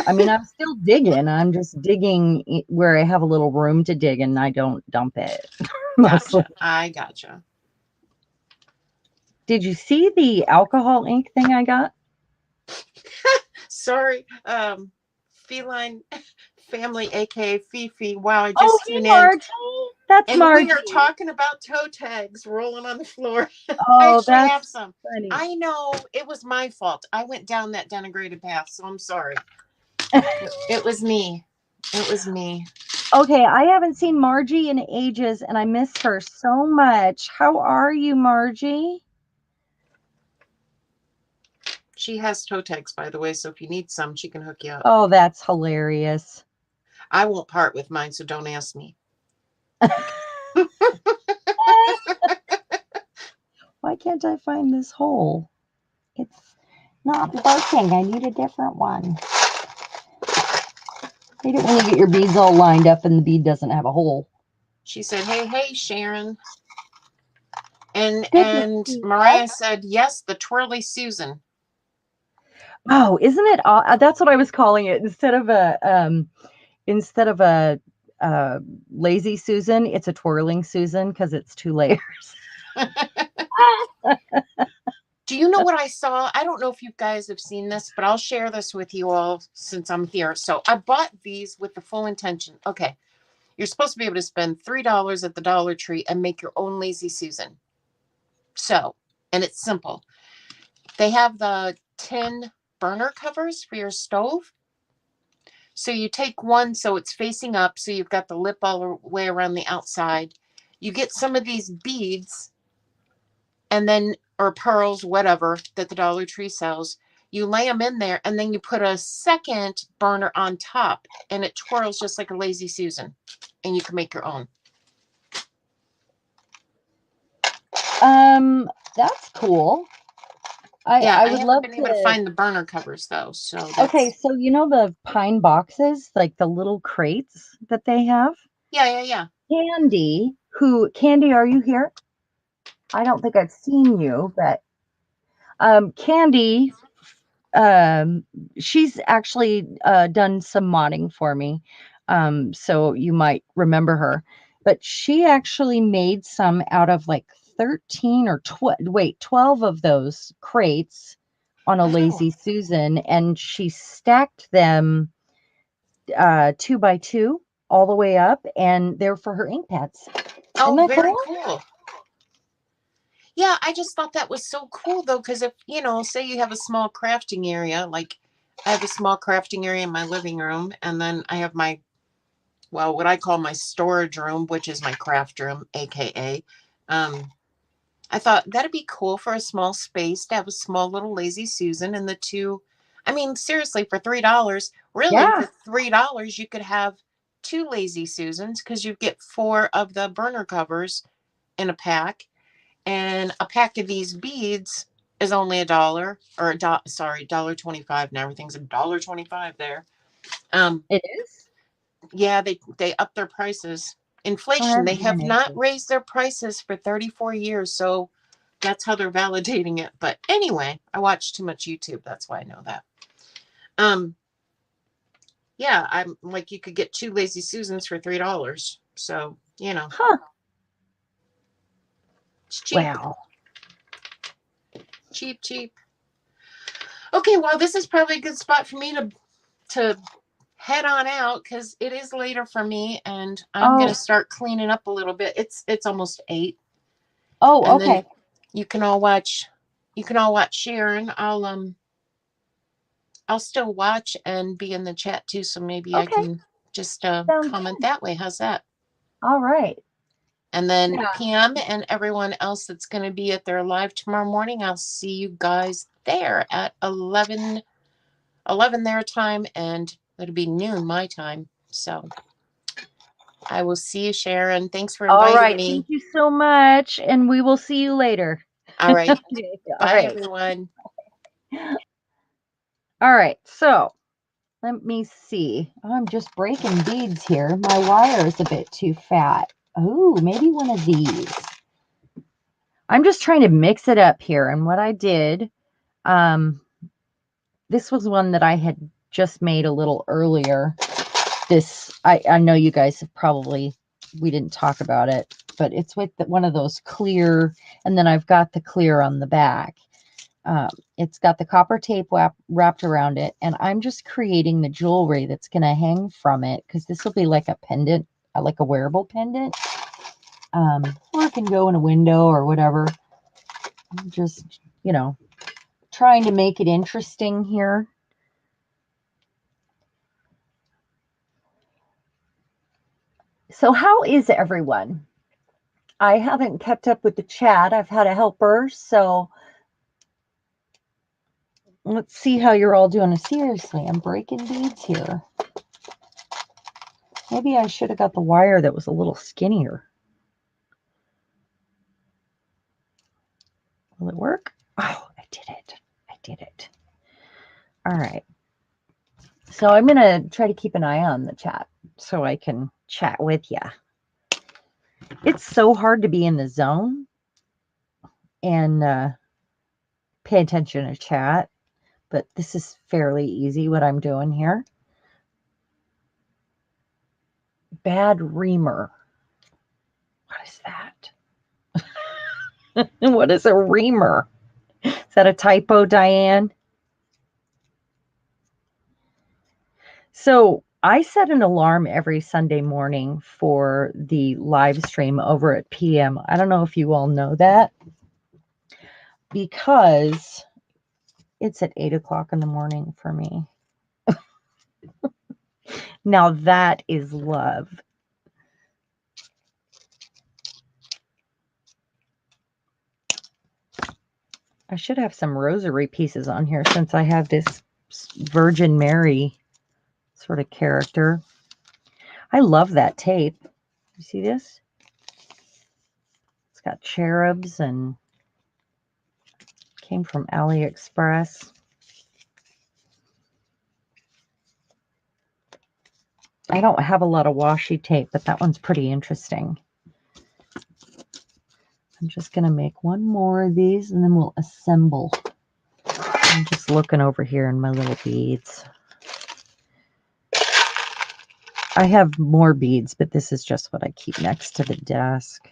I mean, I'm still digging. I'm just digging where I have a little room to dig and I don't dump it mostly. Gotcha. I gotcha. Did you see the alcohol ink thing I got? Sorry. Feline family, aka Fifi. Wow, I Oh, just hey, tuned in. Margie. That's And we Margie. are talking about toe tags rolling on the floor. I Oh, actually have that's some. funny. I know it was my fault. I went down that denigrated path, so I'm sorry. It was me. It was me. Okay, I haven't seen Margie in ages, and I miss her so much. How are you, Margie? She has toe tags, by the way, so if you need some, she can hook you up. Oh, that's hilarious. I won't part with mine, so don't ask me. Why can't I find this hole? It's not working. I need a different one. I hate it when you get your beads all lined up and the bead doesn't have a hole. She said, hey, Sharon. And Good to see you. Mariah said, yes, the twirly Susan. Oh, isn't it? That's what I was calling it. Instead of a lazy Susan, it's a twirling Susan because it's 2 layers. Do you know what I saw? I don't know if you guys have seen this, but I'll share this with you all since I'm here. So I bought these with the full intention. Okay, you're supposed to be able to spend $3 at the Dollar Tree and make your own lazy Susan. So, and it's simple. They have the tin burner covers for your stove. So you take one so it's facing up, so you've got the lip all the way around the outside. You get some of these beads and then, or pearls, whatever, that the Dollar Tree sells. You lay them in there and then you put a second burner on top and it twirls just like a lazy Susan and you can make your own. That's cool. Yeah, I I would haven't love been able to to. find the burner covers though. So Okay, that's, so you know the pine boxes, like the little crates that they have? yeah. Candy, are you here? I don't think I've seen you, but Candy, um, she's actually done some modding for me. So you might remember her. But she actually made some out of like 13 or 12 of those crates on a Wow. Lazy Susan, and she stacked them 2 by 2 all the way up, and they're for her ink pads. Isn't Oh, that very cool? cool. Yeah, I just thought that was so cool though, because if, say you have a small crafting area, like I have a small crafting area in my living room, and then I have my, well, what I call my storage room, which is my craft room, aka. I thought that'd be cool for a small space to have a small little lazy Susan and the two. I mean, seriously, for $3, really, Yeah, for $3, you could have two lazy Susans because you get 4 of the burner covers in a pack, and a pack of these beads is only $1 or $1.25, and everything's $1.25 there. it is. Yeah, they up their prices. I Inflation, they haven't have been not able. raised their prices for 34 years, so that's how they're validating it. But anyway, I watch too much YouTube, that's why I know that. Um, yeah, I'm like, you could get 2 lazy Susans for $3. So, Huh. it's cheap, Wow. cheap. Okay, well, this is probably a good spot for me to head on out because it is later for me and I'm gonna Oh, start cleaning up a little bit. It's almost 8. oh, And then okay. you can all watch Sharon. I'll still watch and be in the chat too, so maybe I Okay. can just Sounds comment good. that way. How's that? All right. And then Yeah. PM and everyone else that's going to be at their live tomorrow morning, I'll see you guys there at 11 their time, and it'll be noon my time. So I will see you, Sharon. Thanks for All inviting right. Thank me. you so much. And we will see you later. All right. Okay. All Bye, right. everyone. All right. So let me see. Oh, I'm just breaking beads here. My wire is a bit too fat. Oh, maybe one of these. I'm just trying to mix it up here. And what I did, um, this was one that I had just made a little earlier. I know you guys have probably, we didn't talk about it, but it's with one of those clear, and then I've got the clear on the back. It's got the copper tape wrapped around it, and I'm just creating the jewelry that's going to hang from it, because this will be like a pendant, like a wearable pendant, or it can go in a window or whatever. I'm just, trying to make it interesting here. So how is everyone? I haven't kept up with the chat. I've had a helper, so let's see how you're all doing. Seriously, I'm breaking beads here. Maybe I should have got the wire that was a little skinnier. Will it work? Oh, I did it. I did it. All right. So I'm going to try to keep an eye on the chat so I can chat with you. It's so hard to be in the zone and pay attention to chat, but this is fairly easy what I'm doing here. Bad reamer. What is that? What is a reamer? Is that a typo, Diane? So I set an alarm every Sunday morning for the live stream over at PM. I don't know if you all know that, because it's at 8 o'clock in the morning for me. Now that is love. I should have some rosary pieces on here since I have this Virgin Mary sort of character. I love that tape. You see this? It's got cherubs and came from AliExpress. I don't have a lot of washi tape, but that one's pretty interesting. I'm just going to make one more of these and then we'll assemble. I'm just looking over here in my little beads. I have more beads, but this is just what I keep next to the desk.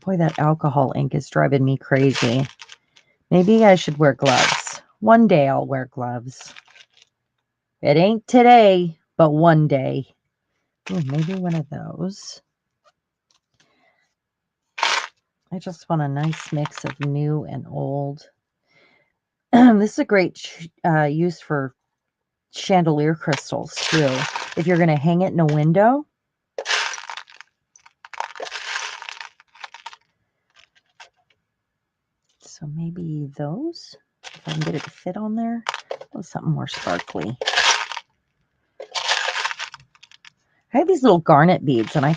Boy, that alcohol ink is driving me crazy. Maybe I should wear gloves. One day I'll wear gloves. It ain't today, but one day. Ooh, maybe one of those. I just want a nice mix of new and old. This is a great use for chandelier crystals too. If you're going to hang it in a window. So maybe those, if I can get it to fit on there. Oh, something more sparkly. I have these little garnet beads and I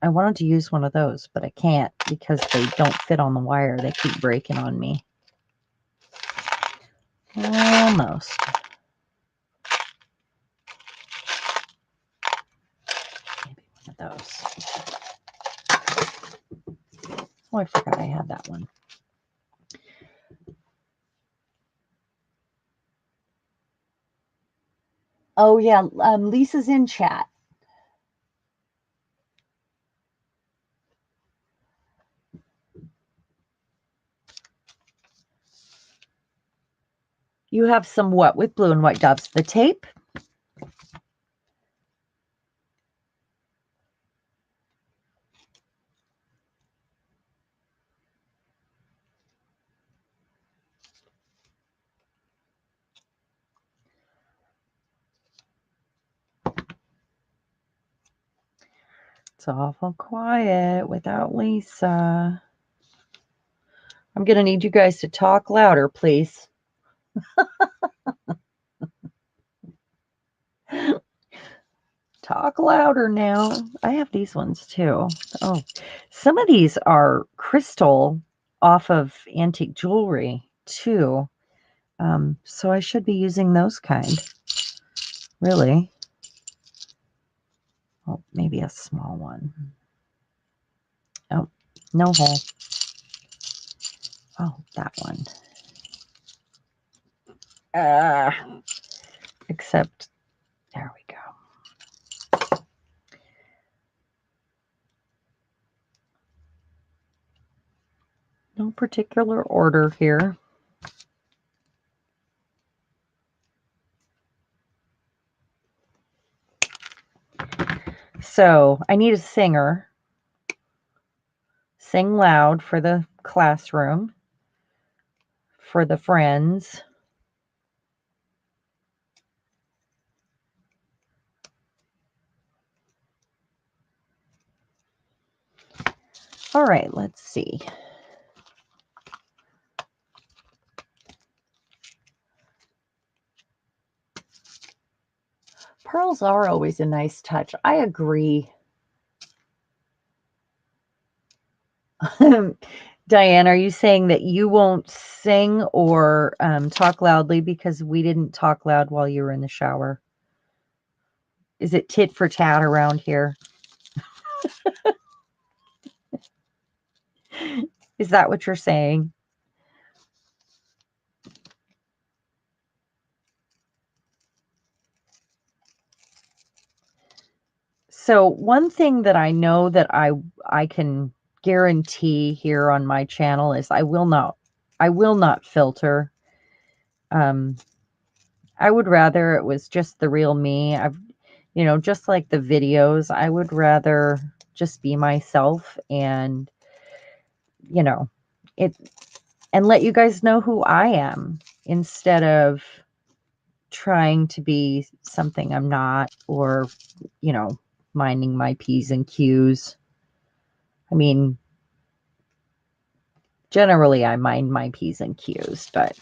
wanted to use one of those, but I can't because they don't fit on the wire. They keep breaking on me. Almost. Maybe one of those. Oh, I forgot I had that one. Oh, yeah. Lisa's in chat. You have some what with blue and white dots? The tape? It's awful quiet without Lisa. I'm going to need you guys to talk louder, please. Talk louder now. I have these ones too. Oh, some of these are crystal off of antique jewelry too. So I should be using those kind. Really. Oh, maybe a small one. Oh, no hole. Oh, that one. Except, there we go. No particular order here. So I need a singer. Sing loud for the classroom, for the friends. All right, let's see. Pearls are always a nice touch. I agree. Diane, are you saying that you won't sing or talk loudly because we didn't talk loud while you were in the shower? Is it tit for tat around here? Is that what you're saying? So one thing that I know that I can guarantee here on my channel is I will not filter. I would rather it was just the real me. Just like the videos, I would rather just be myself and, you know, it and let you guys know who I am instead of trying to be something I'm not, or, minding my P's and Q's. I mean, generally I mind my P's and Q's, but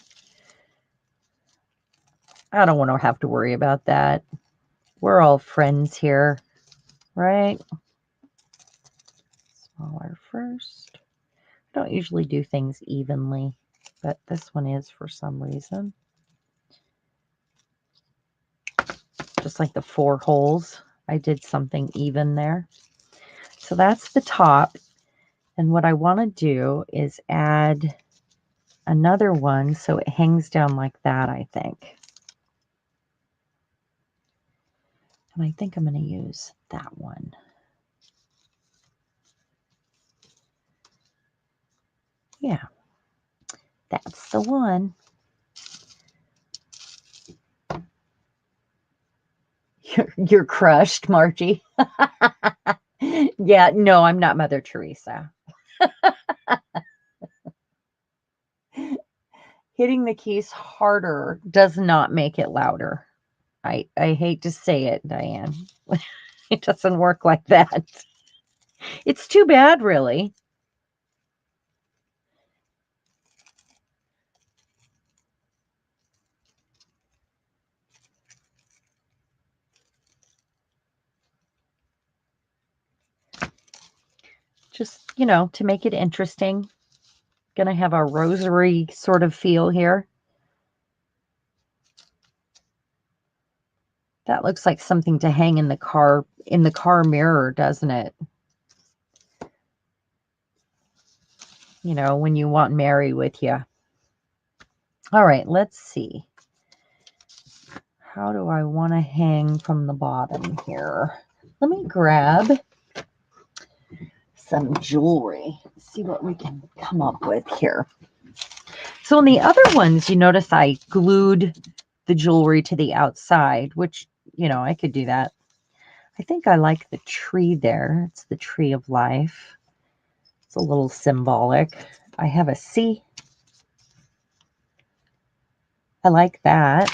I don't want to have to worry about that. We're all friends here, right? Smaller first. I don't usually do things evenly, but this one is for some reason. Just like the 4 holes, I did something even there. So that's the top. And what I want to do is add another one so it hangs down like that, I think. And I think I'm going to use that one. Yeah, that's the one. You're crushed, Margie. Yeah, no, I'm not Mother Teresa. Hitting the keys harder does not make it louder. I hate to say it, Diane. It doesn't work like that. It's too bad, really. Just, to make it interesting. Gonna have a rosary sort of feel here. That looks like something to hang in the car mirror, doesn't it? When you want Mary with you. All right, let's see. How do I want to hang from the bottom here? Let me grab some jewelry. See what we can come up with here. So in the other ones, you notice I glued the jewelry to the outside, which, I could do that. I think I like the tree there. It's the tree of life. It's a little symbolic. I have a C. I like that.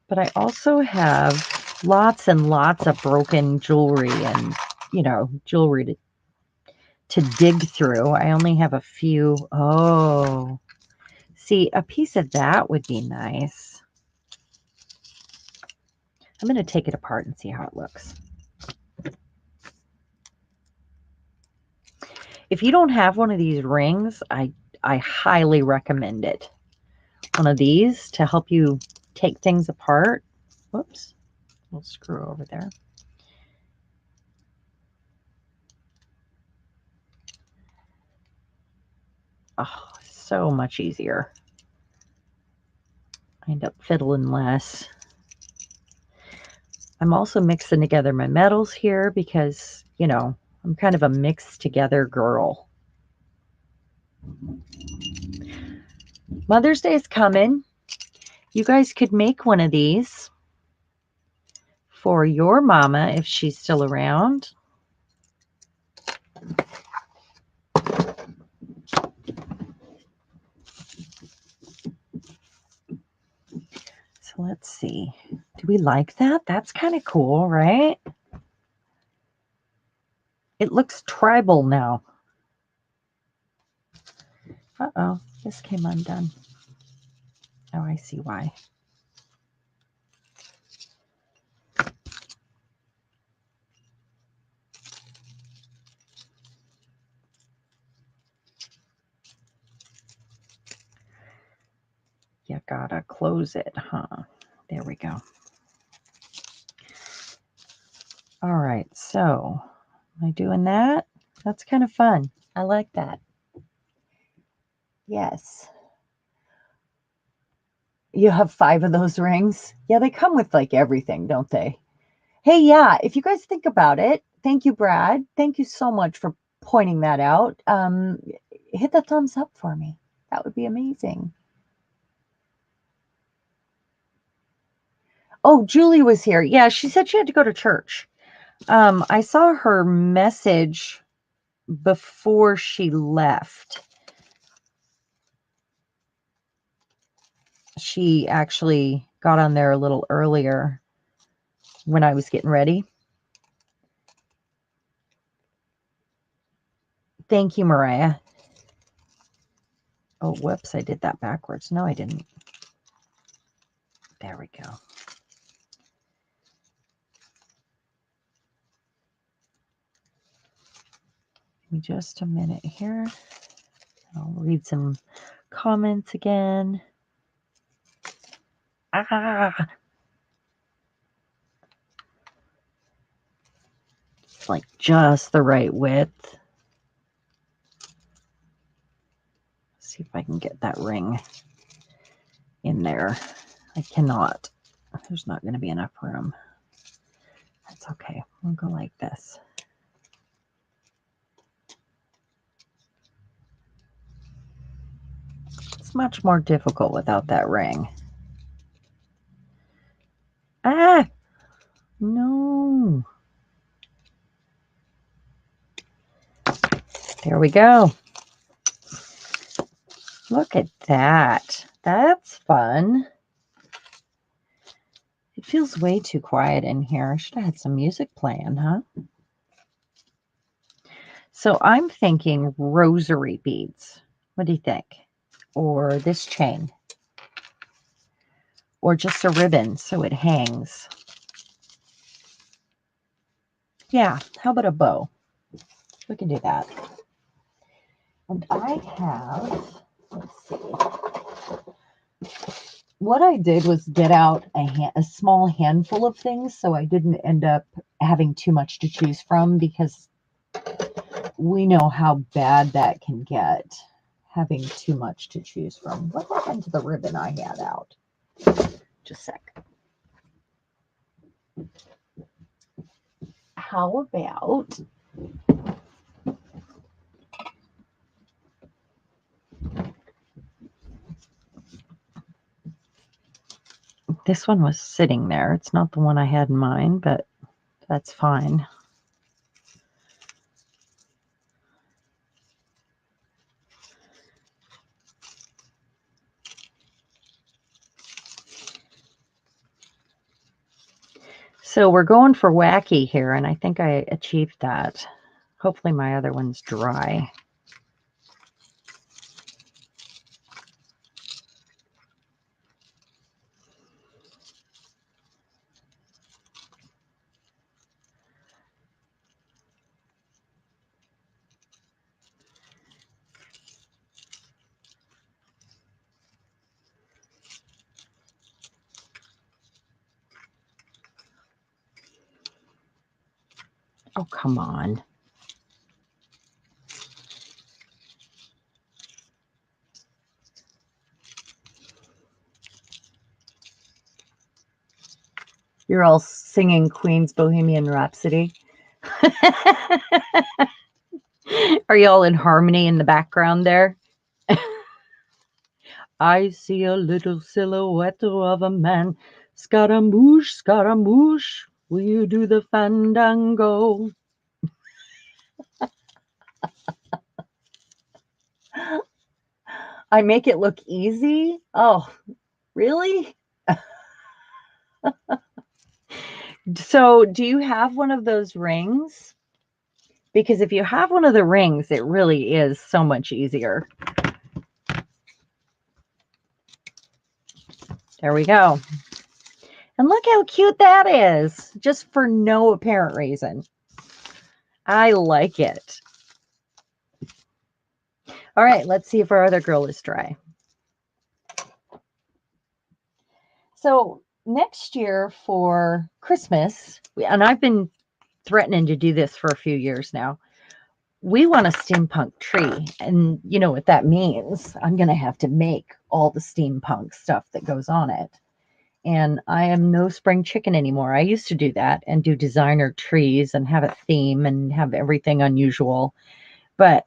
But I also have lots and lots of broken jewelry and, jewelry to dig through. I only have a few. Oh, see, a piece of that would be nice. I'm going to take it apart and see how it looks. If you don't have one of these rings, I highly recommend it. One of these to help you take things apart. Whoops, little screw over there. Oh, so much easier. I end up fiddling less. I'm also mixing together my metals here because, I'm I'm kind of a mixed together girl. Mother's Day is coming. You guys could make one of these for your mama if she's still around. So let's see. Do we like that? That's kind of cool, right? It looks tribal now. Uh-oh, this came undone. Oh, I see why. You gotta close it, huh? There we go. All right, so am I doing that? That's kind of fun. I like that. Yes. You have 5 of those rings? Yeah, they come with like everything, don't they? Hey, yeah, if you guys think about it, thank you, Brad. Thank you so much for pointing that out. Hit the thumbs up for me. That would be amazing. Oh, Julie was here. Yeah, she said she had to go to church. I saw her message before she left. She actually got on there a little earlier when I was getting ready. Thank you, Mariah. Oh, whoops, I did that backwards. No, I didn't. There we go. Give me just a minute here. I'll read some comments again. Ah! It's like just the right width. Let's see if I can get that ring in there. I cannot. There's not going to be enough room. That's okay. We'll go like this. It's much more difficult without that ring. Ah! No. There we go. Look at that. That's fun. It feels way too quiet in here. I should have had some music playing, huh? So I'm thinking rosary beads. What do you think? Or this chain. Or just a ribbon so it hangs. Yeah, how about a bow? We can do that. And I have, let's see. What I did was get out a small handful of things so I didn't end up having too much to choose from, because we know how bad that can get, having too much to choose from. What happened to the ribbon I had out? Just a sec. How about this one was sitting there. It's not the one I had in mind, but that's fine. So we're going for wacky here, and I think I achieved that. Hopefully my other one's dry. Oh, come on. You're all singing Queen's Bohemian Rhapsody. Are you all in harmony in the background there? I see a little silhouette of a man. Scaramouche, Scaramouche, will you do the fandango? I make it look easy? Oh, really? So, do you have one of those rings? Because if you have one of the rings, it really is so much easier. There we go. And look how cute that is, just for no apparent reason. I like it. All right, let's see if our other girl is dry. So next year for Christmas, and I've been threatening to do this for a few years now, we want a steampunk tree. And you know what that means. I'm going to have to make all the steampunk stuff that goes on it. And I am no spring chicken anymore. I used to do that and do designer trees and have a theme and have everything unusual. But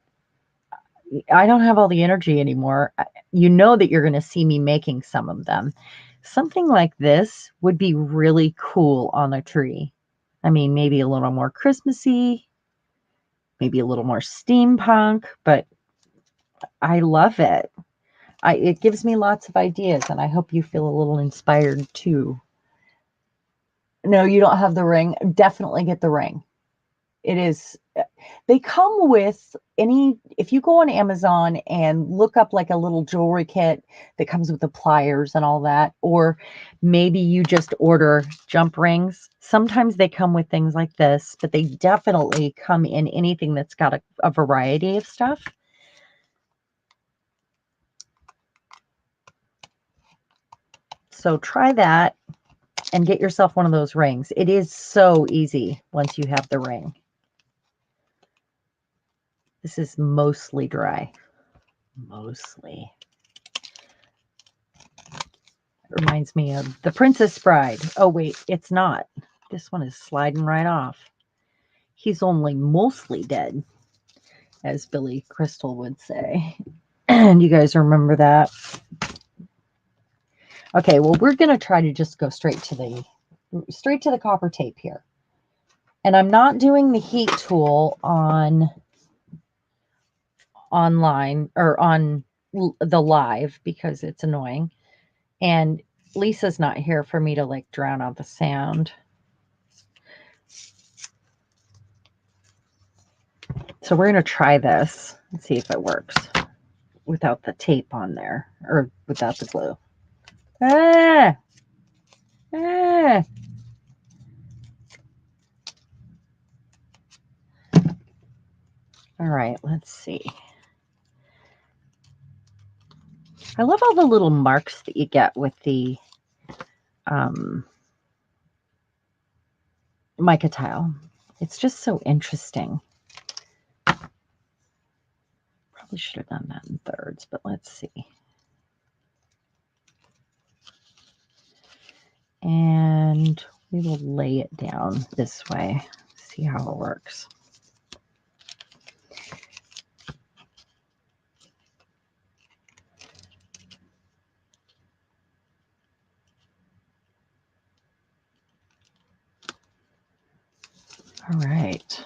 I don't have all the energy anymore. You know that you're going to see me making some of them. Something like this would be really cool on a tree. I mean, maybe a little more Christmassy, maybe a little more steampunk, but I love it. It gives me lots of ideas, and I hope you feel a little inspired too. No, you don't have the ring. Definitely get the ring. It is, they come with any, if you go on Amazon and look up like a little jewelry kit that comes with the pliers and all that, or maybe you just order jump rings. Sometimes they come with things like this, but they definitely come in anything that's got a variety of stuff. So try that and get yourself one of those rings. It is so easy once you have the ring. This is mostly dry. Mostly. It reminds me of The Princess Bride. Oh, wait, it's not. This one is sliding right off. He's only mostly dead, as Billy Crystal would say. And you guys remember that? Okay, well, we're going to try to just go straight to the copper tape here. And I'm not doing the heat tool online or on the live because it's annoying. And Lisa's not here for me to like drown out the sound. So we're going to try this and see if it works without the tape on there or without the glue. Ah! Ah! All right, let's see. I love all the little marks that you get with the mica tile. It's just so interesting. Probably should have done that in thirds, but let's see. And we will lay it down this way, see how it works. All right.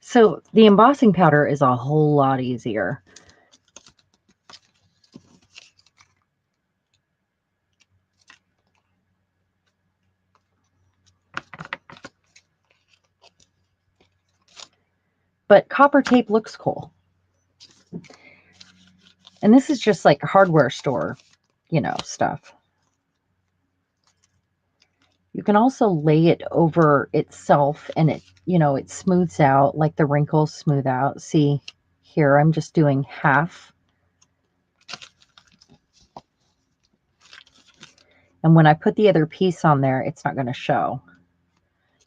So the embossing powder is a whole lot easier. But copper tape looks cool. And this is just like a hardware store, stuff. You can also lay it over itself and it smooths out, like the wrinkles smooth out. See here, I'm just doing half. And when I put the other piece on there, it's not going to show.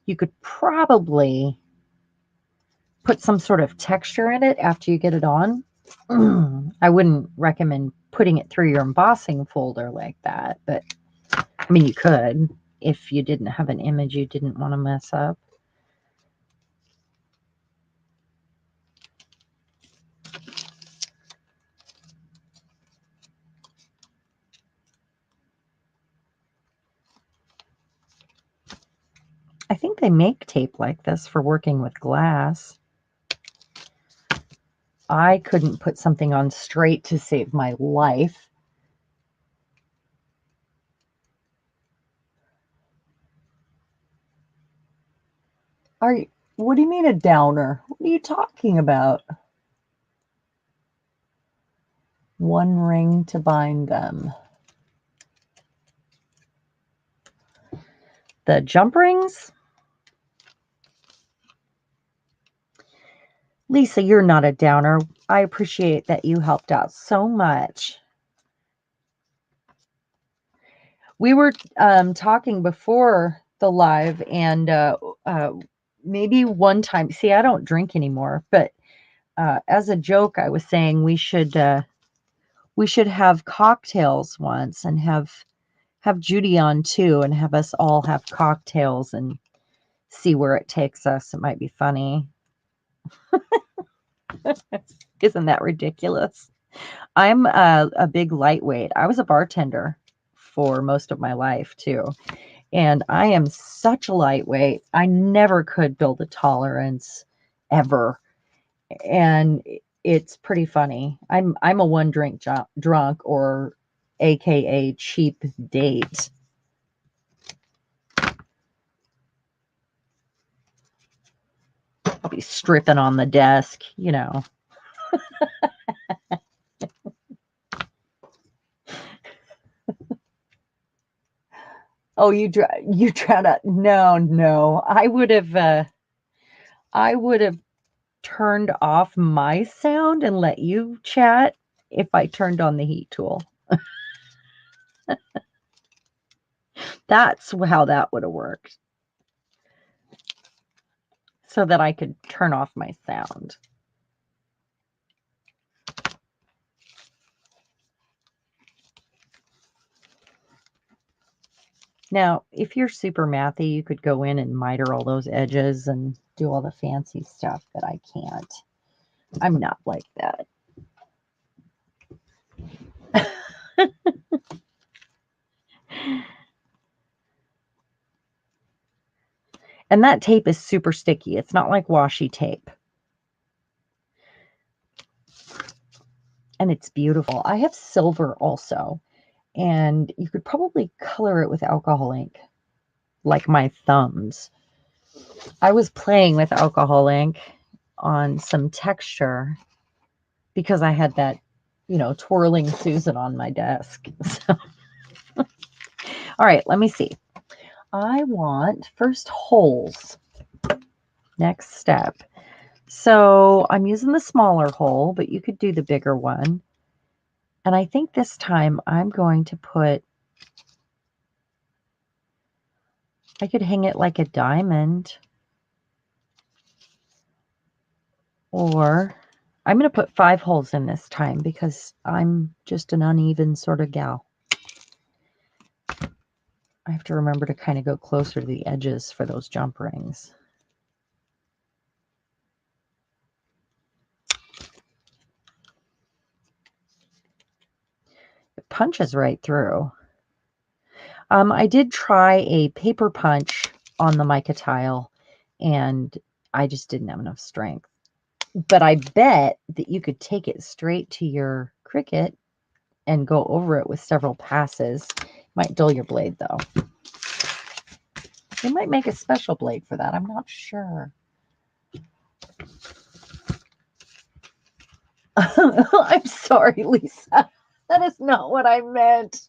You could probably put some sort of texture in it after you get it on. I wouldn't recommend putting it through your embossing folder like that. But I mean, you could if you didn't have an image you didn't want to mess up. I think they make tape like this for working with glass. I couldn't put something on straight to save my life. What do you mean a downer? What are you talking about? One ring to bind them. The jump rings? Lisa, you're not a downer. I appreciate that you helped out so much. We were talking before the live, and maybe one time, see, I don't drink anymore, but as a joke, I was saying we should have cocktails once and have Judy on too, and have us all have cocktails and see where it takes us. It might be funny. Isn't that ridiculous? I'm a big lightweight. I was a bartender for most of my life too. And I am such a lightweight. I never could build a tolerance ever. And it's pretty funny. I'm a one drink drunk, or AKA cheap date. I'll be stripping on the desk, you know. Oh, you try to, no. I would have turned off my sound and let you chat if I turned on the heat tool. That's how that would have worked. So that I could turn off my sound. Now, if you're super mathy, you could go in and miter all those edges and do all the fancy stuff, but I can't. I'm not like that. And that tape is super sticky. It's not like washi tape. And it's beautiful. I have silver also. And you could probably color it with alcohol ink, like my thumbs. I was playing with alcohol ink on some texture because I had that, twirling Susan on my desk. So. All right, let me see. I want first holes. Next step. So I'm using the smaller hole, but you could do the bigger one. And I think this time I'm going to I could hang it like a diamond. Or I'm going to put 5 holes in this time because I'm just an uneven sort of gal. I have to remember to kind of go closer to the edges for those jump rings. It punches right through. I did try a paper punch on the mica tile, and I just didn't have enough strength. But I bet that you could take it straight to your Cricut and go over it with several passes. Might dull your blade, though. They might make a special blade for that. I'm not sure. I'm sorry, Lisa. That is not what I meant.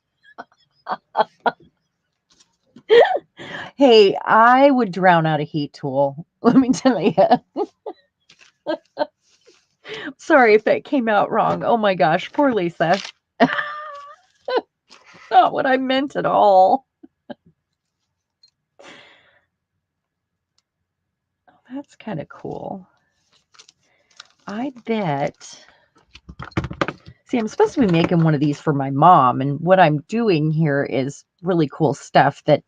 Hey, I would drown out a heat tool. Let me tell you. Sorry if that came out wrong. Oh my gosh, poor Lisa. Not what I meant at all. Oh, that's kind of cool. I bet See, I'm supposed to be making one of these for my mom, and what I'm doing here is really cool stuff that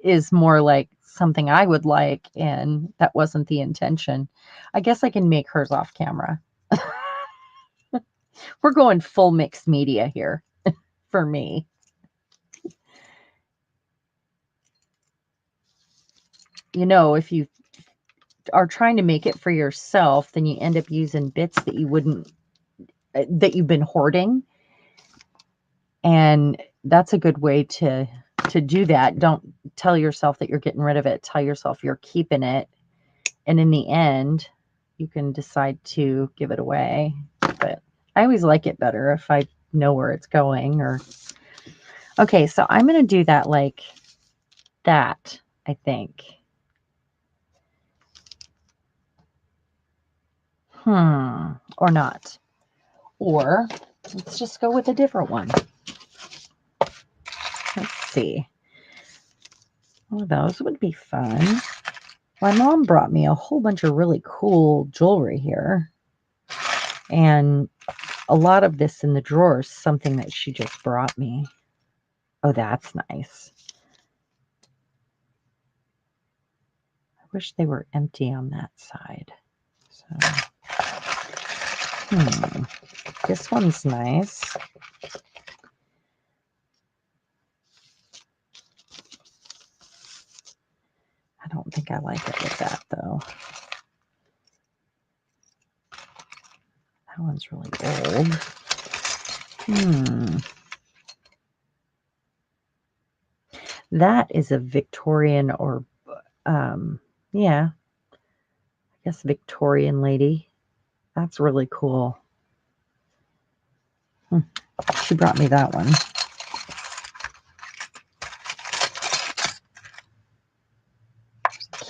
is more like something I would like, and that wasn't the intention. I guess I can make hers off camera. We're going full mixed media here for me. You know, if you are trying to make it for yourself, then you end up using bits that you wouldn't, that you've been hoarding. And that's a good way to do that. Don't tell yourself that you're getting rid of it. Tell yourself you're keeping it. And in the end, you can decide to give it away. But I always like it better if I know where it's going. Or okay, so I'm going to do that like that, I think. Or not. Or let's just go with a different one. Let's see. Oh, those would be fun. My mom brought me a whole bunch of really cool jewelry here. And a lot of this in the drawer is something that she just brought me. Oh, that's nice. I wish they were empty on that side. So, this one's nice. I don't think I like it with that, though. That one's really old. That is a Victorian or, yeah, I guess Victorian lady. That's really cool. She brought me that one.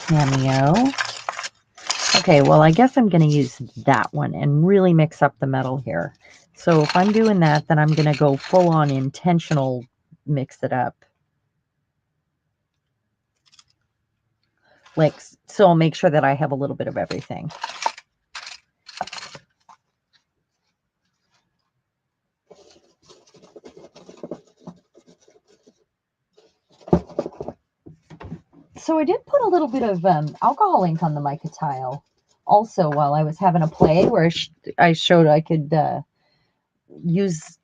Cameo. Okay, well, I guess I'm going to use that one and really mix up the metal here. So if I'm doing that, then I'm going to go full on intentional mix it up. Like, so I'll make sure that I have a little bit of everything. So I did put a little bit of alcohol ink on the mica tile also while I was having a play where I showed I could use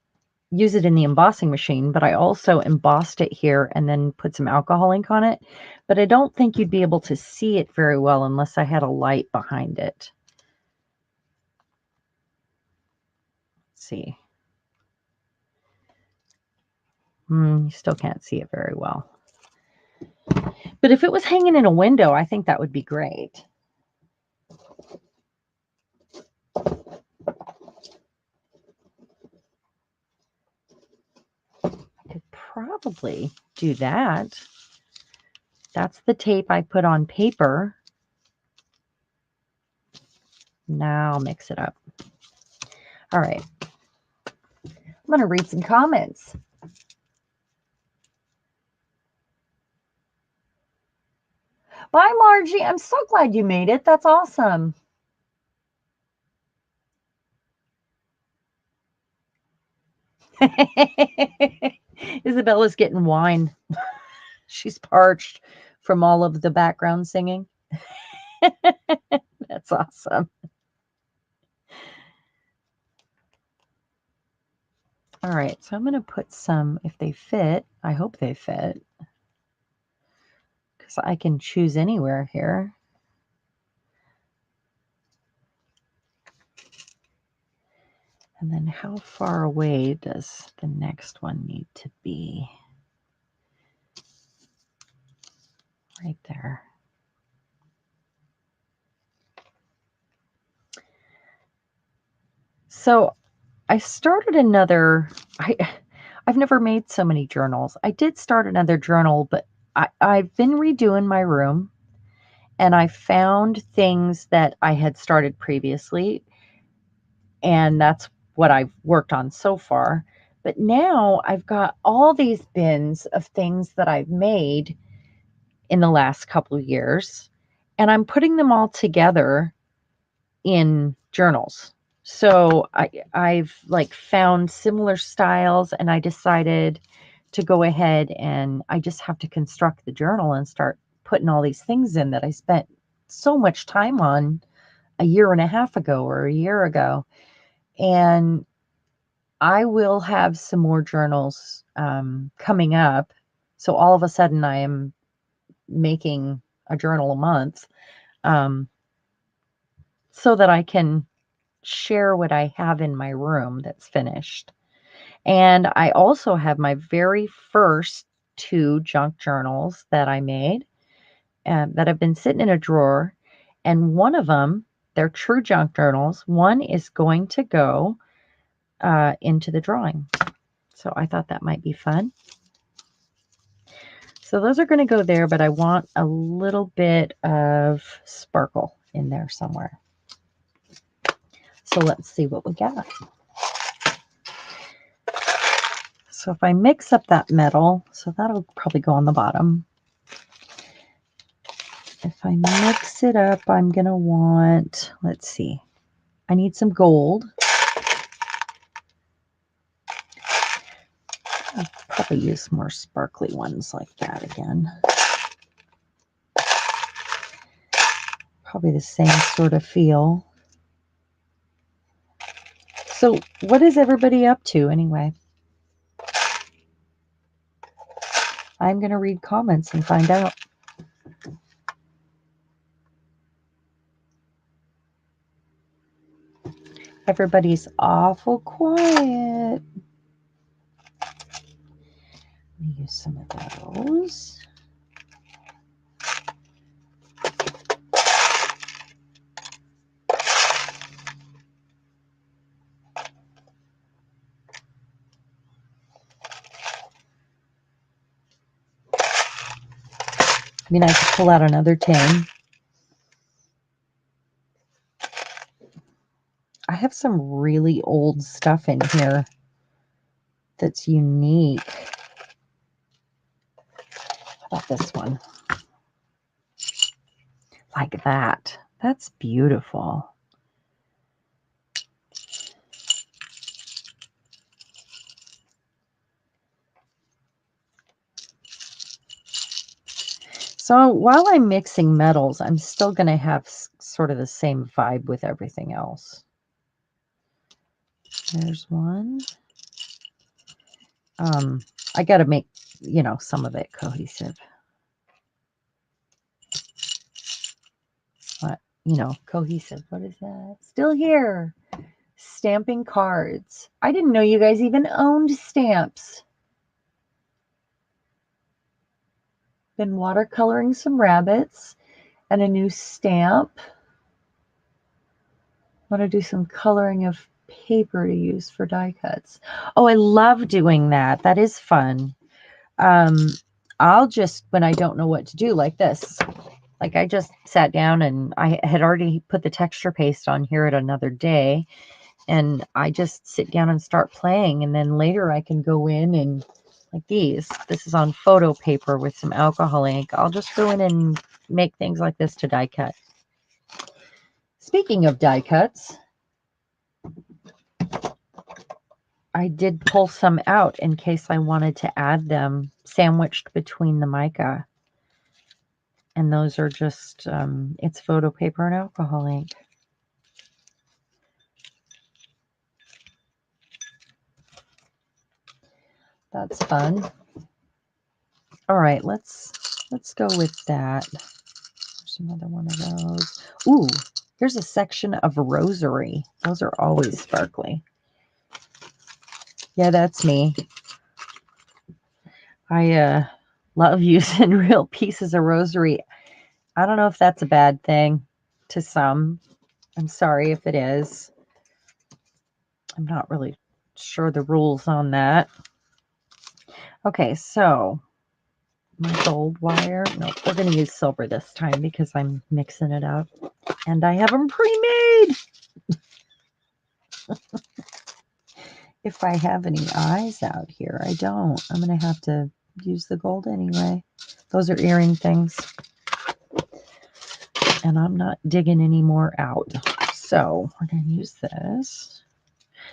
it in the embossing machine, but I also embossed it here and then put some alcohol ink on it. But I don't think you'd be able to see it very well unless I had a light behind it. Let's see. You still can't see it very well. But if it was hanging in a window, I think that would be great. I could probably do that. That's the tape I put on paper. Now I'll mix it up. All right. I'm going to read some comments. Bye, Margie. I'm so glad you made it. That's awesome. Isabella's getting wine. She's parched from all of the background singing. That's awesome. All right, so I'm going to put some, if they fit, I hope they fit, because I can choose anywhere here. And then how far away does the next one need to be? Right there. So I started another, I've never made so many journals. I did start another journal, but I've been redoing my room and I found things that I had started previously, and that's what I've worked on so far. But now I've got all these bins of things that I've made in the last couple of years, and I'm putting them all together in journals. So I've like found similar styles, and I decided to go ahead, and I just have to construct the journal and start putting all these things in that I spent so much time on a year and a half ago or a year ago. And I will have some more journals coming up. So all of a sudden I am making a journal a month, um, so that I can share what I have in my room that's finished. And I also have my very first two junk journals that I made, that have been sitting in a drawer. And one of them, they're true junk journals. One is going to go into the drawing. So I thought that might be fun. So those are going to go there, but I want a little bit of sparkle in there somewhere. So let's see what we got. So if I mix up that metal, so that'll probably go on the bottom. If I mix it up, I'm going to want, let's see, I need some gold. I'll probably use more sparkly ones like that again. Probably the same sort of feel. So what is everybody up to anyway? I'm going to read comments and find out. Everybody's awful quiet. Let me use some of those. I mean, I could pull out another tin. I have some really old stuff in here that's unique. How about this one? Like that. That's beautiful. So while I'm mixing metals, I'm still going to have sort of the same vibe with everything else. There's one. I got to make, some of it cohesive. What? Cohesive. What is that? Still here. Stamping cards. I didn't know you guys even owned stamps. Been watercoloring some rabbits and a new stamp. Want to do some coloring of paper to use for die cuts. Oh, I love doing that. That is fun. I'll just, when I don't know what to do, like this, like I just sat down and I had already put the texture paste on here at another day, and I just sit down and start playing, and then later I can go in and, like this is on photo paper with some alcohol ink. I'll just go in and make things like this to die cut. Speaking of die cuts, I did pull some out in case I wanted to add them sandwiched between the mica. And those are just, it's photo paper and alcohol ink. That's fun. All right, let's go with that. There's another one of those. Ooh, here's a section of rosary. Those are always sparkly. Yeah, that's me. I love using real pieces of rosary. I don't know if that's a bad thing to some. I'm sorry if it is. I'm not really sure the rules on that. Okay, so my gold wire. No, we're going to use silver this time because I'm mixing it up. And I have them pre-made. If I have any eyes out here, I don't. I'm going to have to use the gold anyway. Those are earring things. And I'm not digging any more out. So we're going to use this.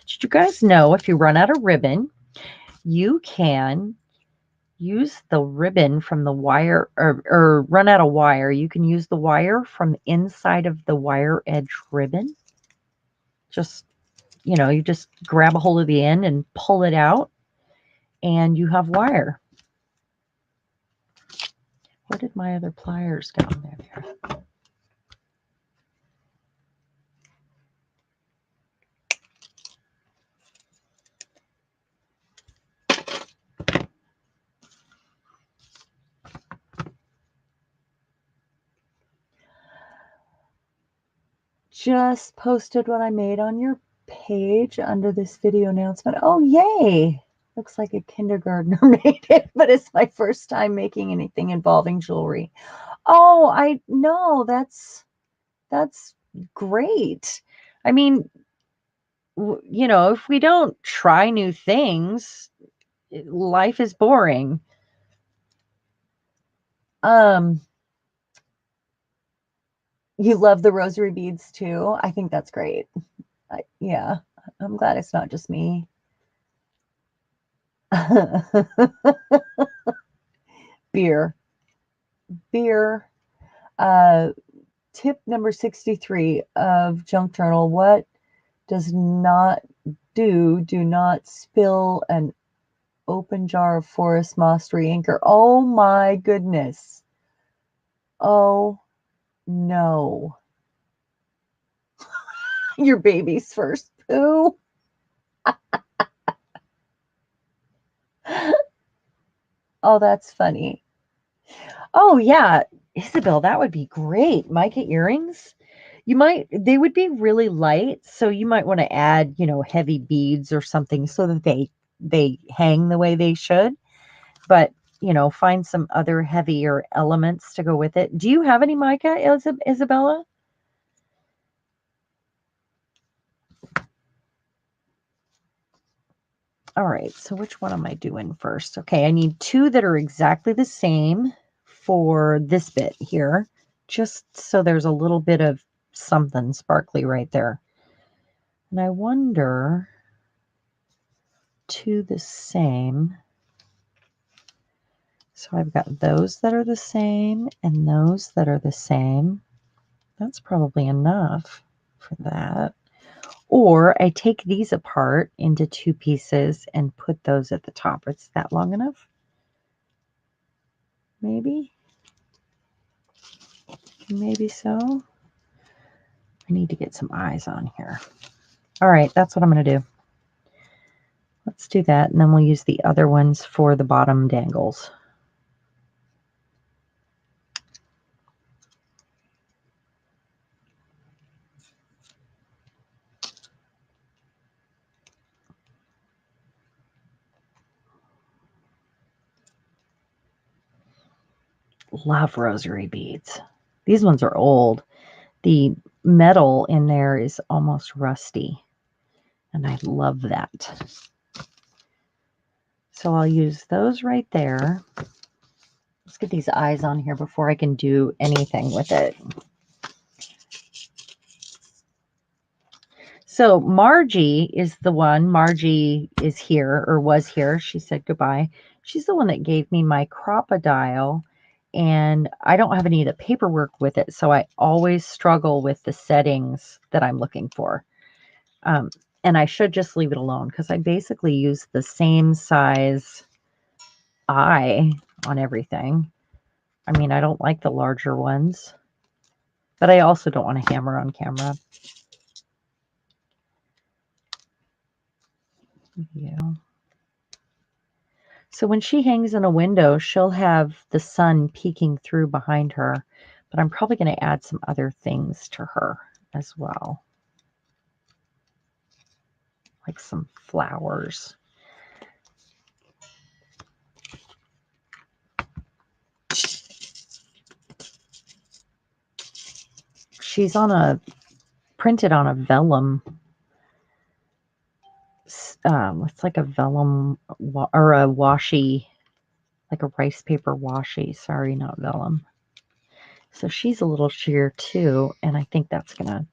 Did you guys know if you run out of ribbon, you can use the ribbon from the wire, or run out of wire, you can use the wire from inside of the wire edge ribbon. Just, you just grab a hold of the end and pull it out, and you have wire. Where did my other pliers go? There. Just posted what I made on your page under this video announcement. Oh, yay! Looks like a kindergartner made it, but it's my first time making anything involving jewelry. Oh, I know. That's great. I mean, if we don't try new things, life is boring. You love the rosary beads too. I think that's great. Yeah, I'm glad it's not just me. Beer. Tip number 63 of Junk Journal. What does not do not spill an open jar of forest moss re-inker. Oh my goodness. Oh no. Your baby's first poo. Oh, that's funny. Oh yeah, Isabel, that would be great. Mica earrings. They would be really light, so you might want to add, heavy beads or something so that they hang the way they should. But, find some other heavier elements to go with it. Do you have any mica, Isabella? All right, so which one am I doing first? Okay, I need two that are exactly the same for this bit here, just so there's a little bit of something sparkly right there. And I wonder, two the same. So I've got those that are the same and those that are the same. That's probably enough for that. Or I take these apart into two pieces and put those at the top. Is that long enough? Maybe. Maybe so. I need to get some eyes on here. All right, that's what I'm going to do. Let's do that, and then we'll use the other ones for the bottom dangles. Love rosary beads. These ones are old. The metal in there is almost rusty, and I love that. So I'll use those right there. Let's get these eyes on here before I can do anything with it. So Margie is the one. Margie is here, or was here. She said goodbye. She's the one that gave me my crocodile, and I don't have any of the paperwork with it, so I always struggle with the settings that I'm looking for. And I should just leave it alone because I basically use the same size eye on everything. I mean, I don't like the larger ones, but I also don't want to hammer on camera. Yeah. So when she hangs in a window, she'll have the sun peeking through behind her, but I'm probably going to add some other things to her as well, like some flowers. She's printed on a vellum. It's like a vellum or a washi, like a rice paper washi. Sorry, not vellum. So she's a little sheer too, and I think that's going to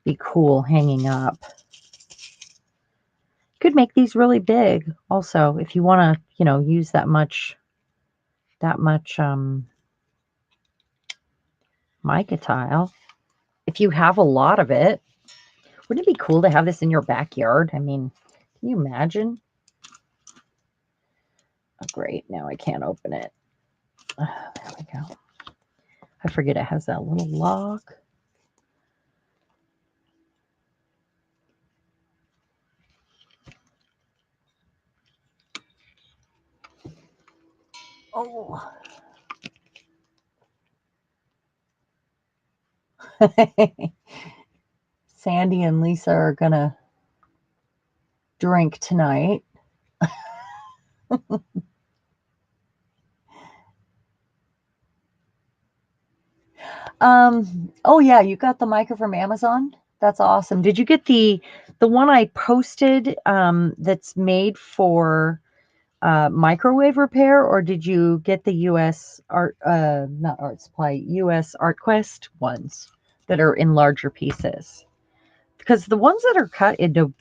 Be cool hanging up. Could make these really big also if you want to, use that much mica tile. If you have a lot of it, wouldn't it be cool to have this in your backyard? I mean, can you imagine? Oh, great. Now I can't open it. There we go. I forget it has that little lock. Oh. Sandy and Lisa are going to drink tonight. Oh yeah, you got the Mica from Amazon? That's awesome. Did you get the one I posted that's made for microwave repair, or did you get the US Art not Art Supply, US Art Quest ones that are in larger pieces? Because the ones that are cut into,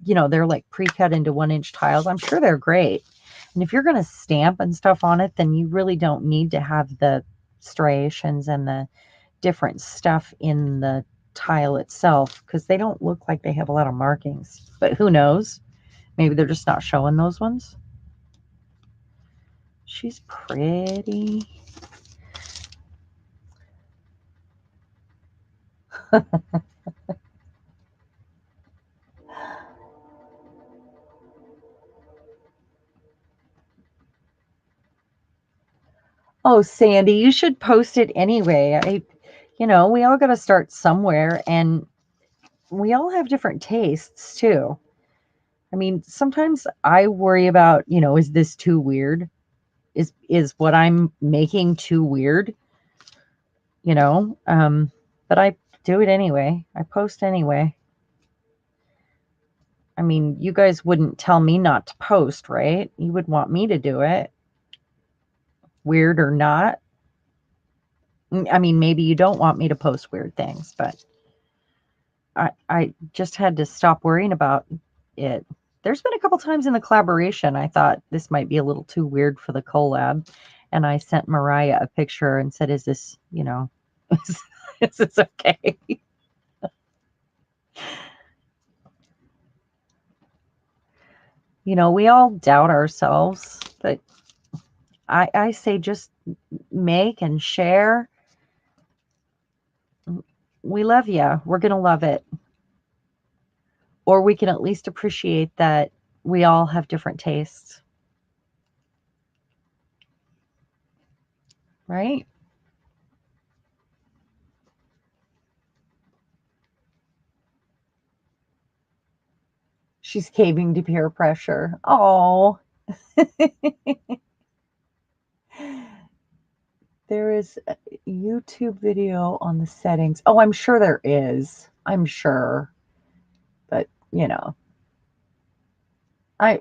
they're like pre-cut into 1-inch tiles, I'm sure they're great. And if you're going to stamp and stuff on it, then you really don't need to have the striations and the different stuff in the tile itself, because they don't look like they have a lot of markings. But who knows? Maybe they're just not showing those ones. She's pretty. Oh, Sandy, you should post it anyway. We all got to start somewhere, and we all have different tastes too. I mean, sometimes I worry about, is this too weird? Is what I'm making too weird? But I do it anyway. I post anyway. I mean, you guys wouldn't tell me not to post, right? You would want me to do it, weird or not. I mean, maybe you don't want me to post weird things, but I just had to stop worrying about it. There's been a couple times in the collaboration I thought this might be a little too weird for the collab, and I sent Mariah a picture and said, is this, is this okay? We all doubt ourselves, but I say just make and share. We love you. We're going to love it. Or we can at least appreciate that we all have different tastes. Right? She's caving to peer pressure. Oh. There is a YouTube video on the settings. Oh, I'm sure there is. I'm sure. But,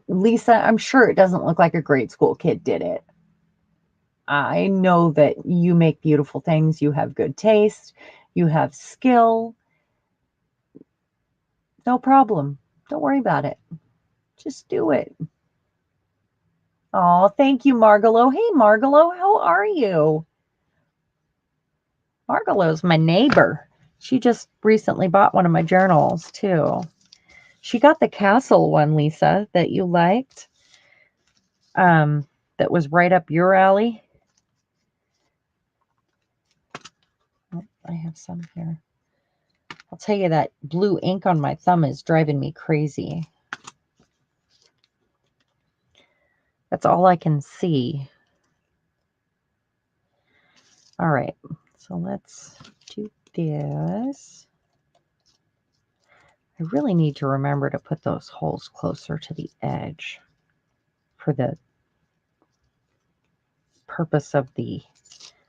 Lisa, I'm sure it doesn't look like a grade school kid did it. I know that you make beautiful things. You have good taste. You have skill. No problem. Don't worry about it. Just do it. Oh, thank you, Margalo. Hey, Margalo, how are you? Margalo's my neighbor. She just recently bought one of my journals, too. She got the castle one, Lisa, that you liked. That was right up your alley. Oh, I have some here. I'll tell you, that blue ink on my thumb is driving me crazy. That's all I can see. All right, so let's do this. I really need to remember to put those holes closer to the edge for the purpose of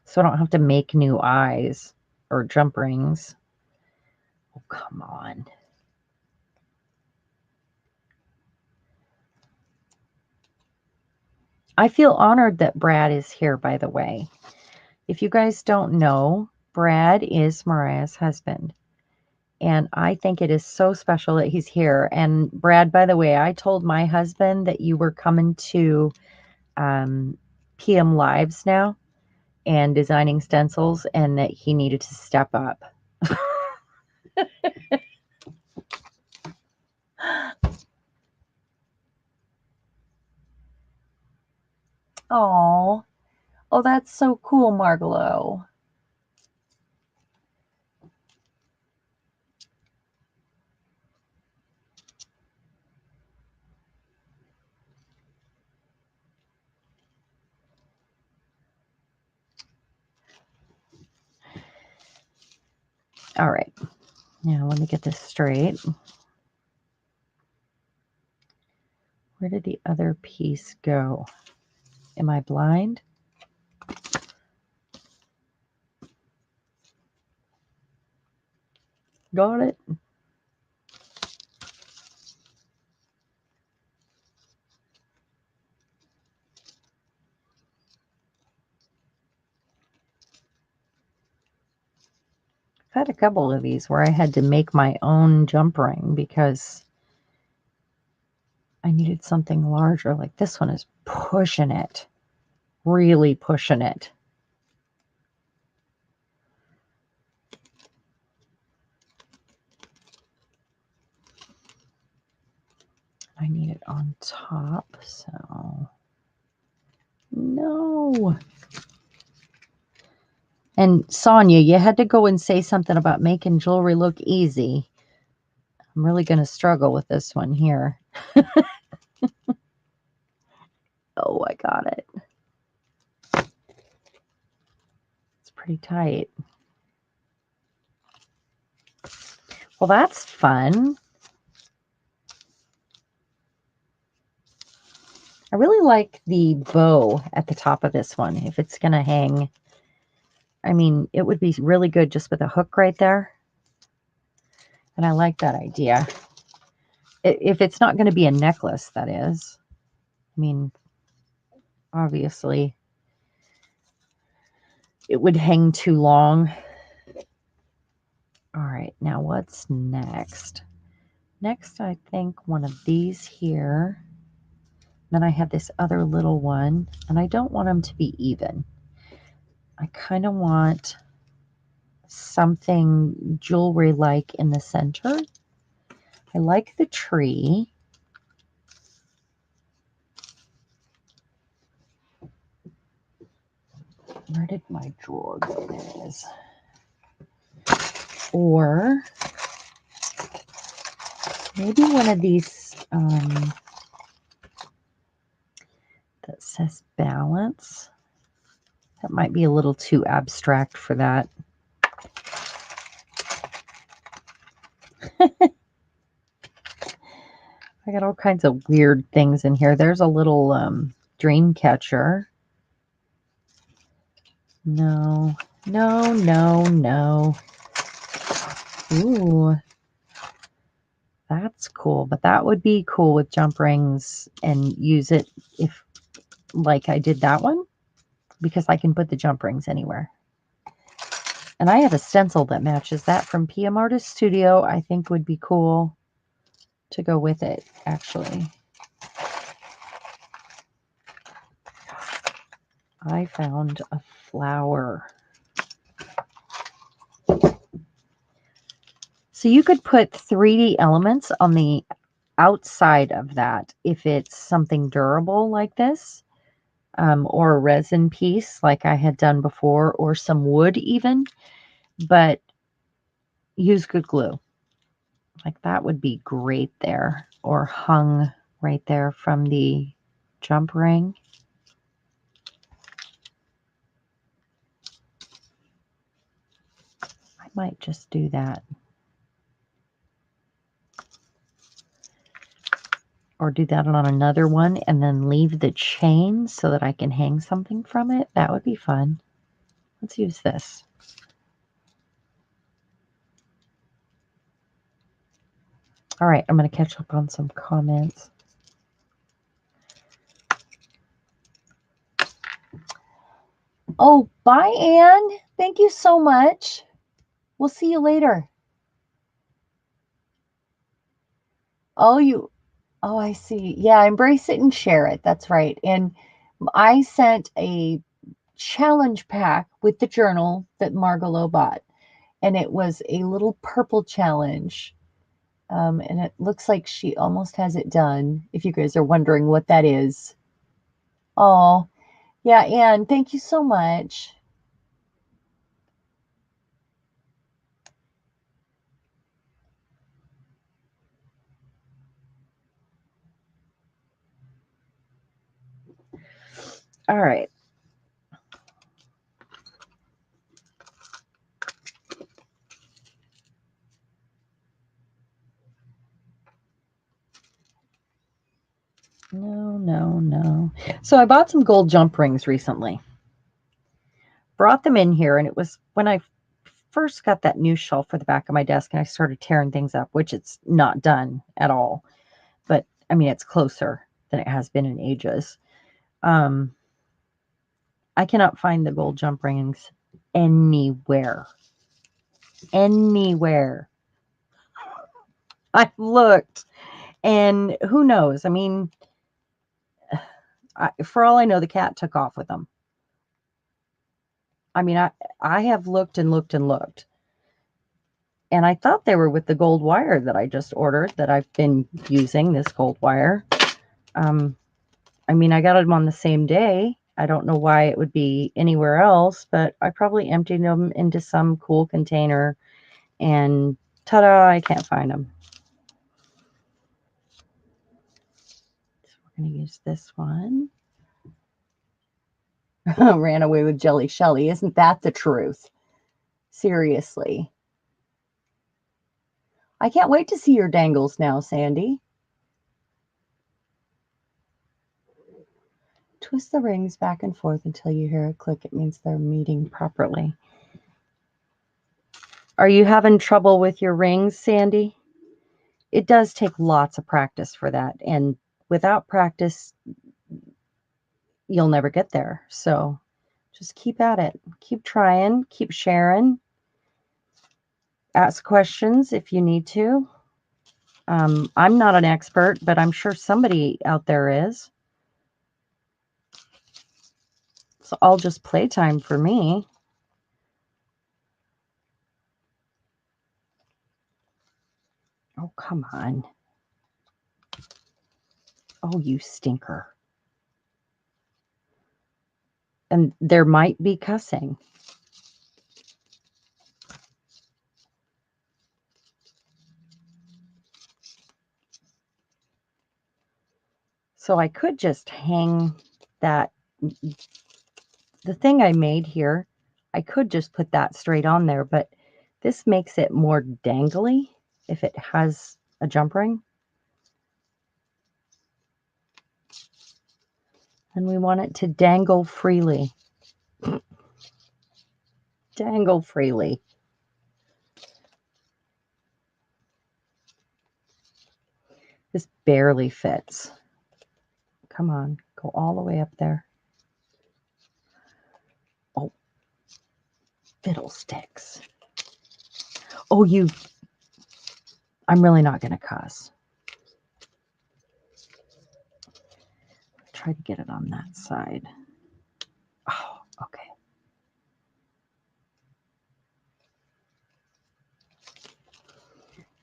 so I don't have to make new eyes or jump rings. Oh, come on. I feel honored that Brad is here, by the way. If you guys don't know, Brad is Mariah's husband. And I think it is so special that he's here. And Brad, by the way, I told my husband that you were coming to PM Lives now and designing stencils and that he needed to step up. Oh, oh, that's so cool, Margalo. All right, now let me get this straight. Where did the other piece go? Am I blind? Got it. I've had a couple of these where I had to make my own jump ring because I needed something larger. Like this one is pushing it, really pushing it. I need it on top, so no. And Sonia, you had to go and say something about making jewelry look easy. I'm really going to struggle with this one here. Oh, I got it. It's pretty tight. Well, that's fun. I really like the bow at the top of this one. If it's going to hang, I mean, it would be really good just with a hook right there. And I like that idea. If it's not going to be a necklace, that is. I mean, obviously, it would hang too long. All right, now what's next? Next, I think one of these here. Then I have this other little one, and I don't want them to be even. I kind of want something jewelry-like in the center. I like the tree. Where did my drawer go? There it is. Or maybe one of these that says balance. That might be a little too abstract for that. I got all kinds of weird things in here. There's a little dream catcher. No, no, no, no. Ooh, that's cool. But that would be cool with jump rings and use it if, like I did that one, because I can put the jump rings anywhere. And I have a stencil that matches that from PM Artist Studio. I think would be cool to go with it, actually. I found a flower. So you could put 3D elements on the outside of that if it's something durable like this, or a resin piece like I had done before, or some wood even, but use good glue. Like that would be great there, or hung right there from the jump ring. I might just do that. Or do that on another one and then leave the chain so that I can hang something from it. That would be fun. Let's use this. All right, I'm going to catch up on some comments. Oh, bye, Anne. Thank you so much. We'll see you later. Oh, oh, I see. Yeah, embrace it and share it. That's right. And I sent a challenge pack with the journal that Margalo bought, and it was a little purple challenge. And it looks like she almost has it done. If you guys are wondering what that is. Oh, yeah, Anne, thank you so much. All right. No, no, no. So I bought some gold jump rings recently. Brought them in here, and it was when I first got that new shelf for the back of my desk and I started tearing things up, which it's not done at all. But I mean, it's closer than it has been in ages. Um, I cannot find the gold jump rings anywhere. Anywhere. I've looked, and who knows? I mean, for all I know, the cat took off with them. I mean, I have looked and looked and looked, and I thought they were with the gold wire that I just ordered, that I've been using, this gold wire. Um, I mean, I got them on the same day. I don't know why it would be anywhere else, but I probably emptied them into some cool container, and ta-da, I can't find them. So we're going to use this one. Ran away with Jelly Shelly. Isn't that the truth? Seriously. I can't wait to see your dangles now, Sandy. Twist the rings back and forth until you hear a click. It means they're meeting properly. Are you having trouble with your rings, Sandy? It does take lots of practice for that. And without practice, you'll never get there. So just keep at it. Keep trying. Keep sharing. Ask questions if you need to. I'm not an expert, but I'm sure somebody out there is. It's all just playtime for me. Oh, come on. Oh, you stinker. And there might be cussing. So I could just hang that, the thing I made here, I could just put that straight on there, but this makes it more dangly if it has a jump ring. And we want it to dangle freely. Dangle freely. This barely fits. Come on, go all the way up there. Oh, fiddlesticks. Oh, I'm really not going to cuss. Try to get it on that side. Oh, okay.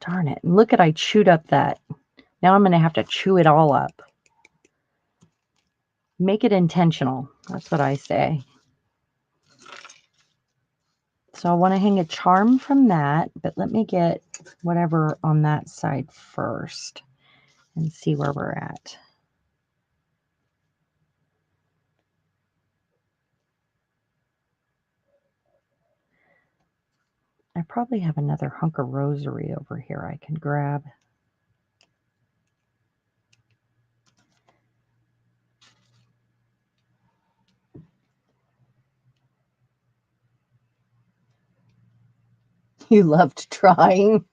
Darn it. And look at, I chewed up that. Now I'm going to have to chew it all up. Make it intentional. That's what I say. So I want to hang a charm from that, but let me get whatever on that side first and see where we're at. I probably have another hunk of rosary over here I can grab. You loved trying.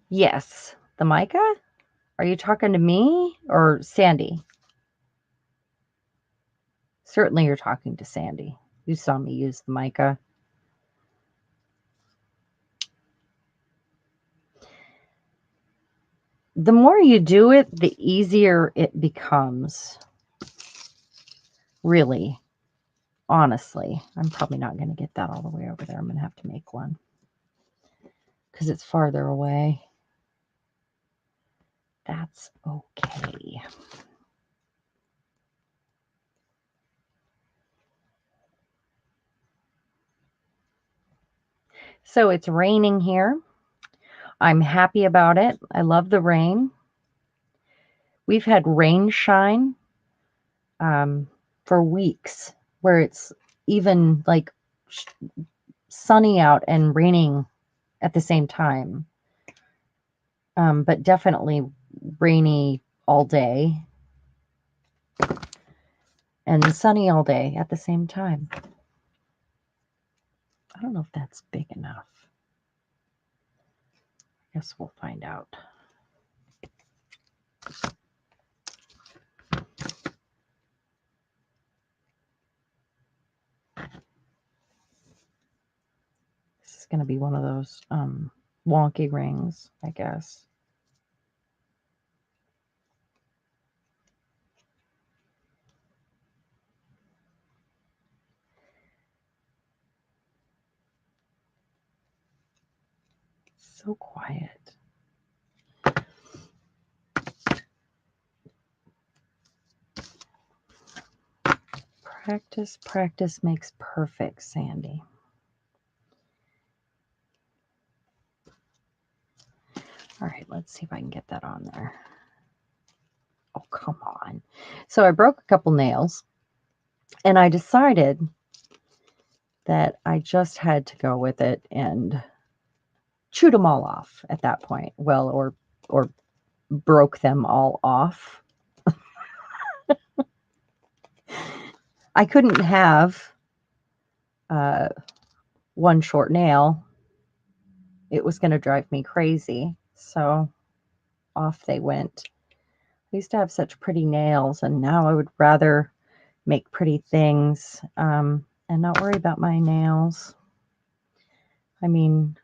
Yes. The Mica? Are you talking to me or Sandy? Certainly you're talking to Sandy. You saw me use the mica. The more you do it, the easier it becomes. Really, honestly. I'm probably not going to get that all the way over there. I'm going to have to make one because it's farther away. That's okay. So it's raining here. I'm happy about it. I love the rain. We've had rain shine for weeks where it's even like sunny out and raining at the same time. But definitely rainy all day and sunny all day at the same time. I don't know if that's big enough. I guess we'll find out. This is going to be one of those wonky rings, I guess. So quiet. Practice, practice makes perfect, Sandy. All right, let's see if I can get that on there. Oh, come on. So I broke a couple nails, and I decided that I just had to go with it and chewed them all off at that point. Well, or broke them all off. I couldn't have one short nail. It was going to drive me crazy. So off they went. I used to have such pretty nails, and now I would rather make pretty things and not worry about my nails. I mean,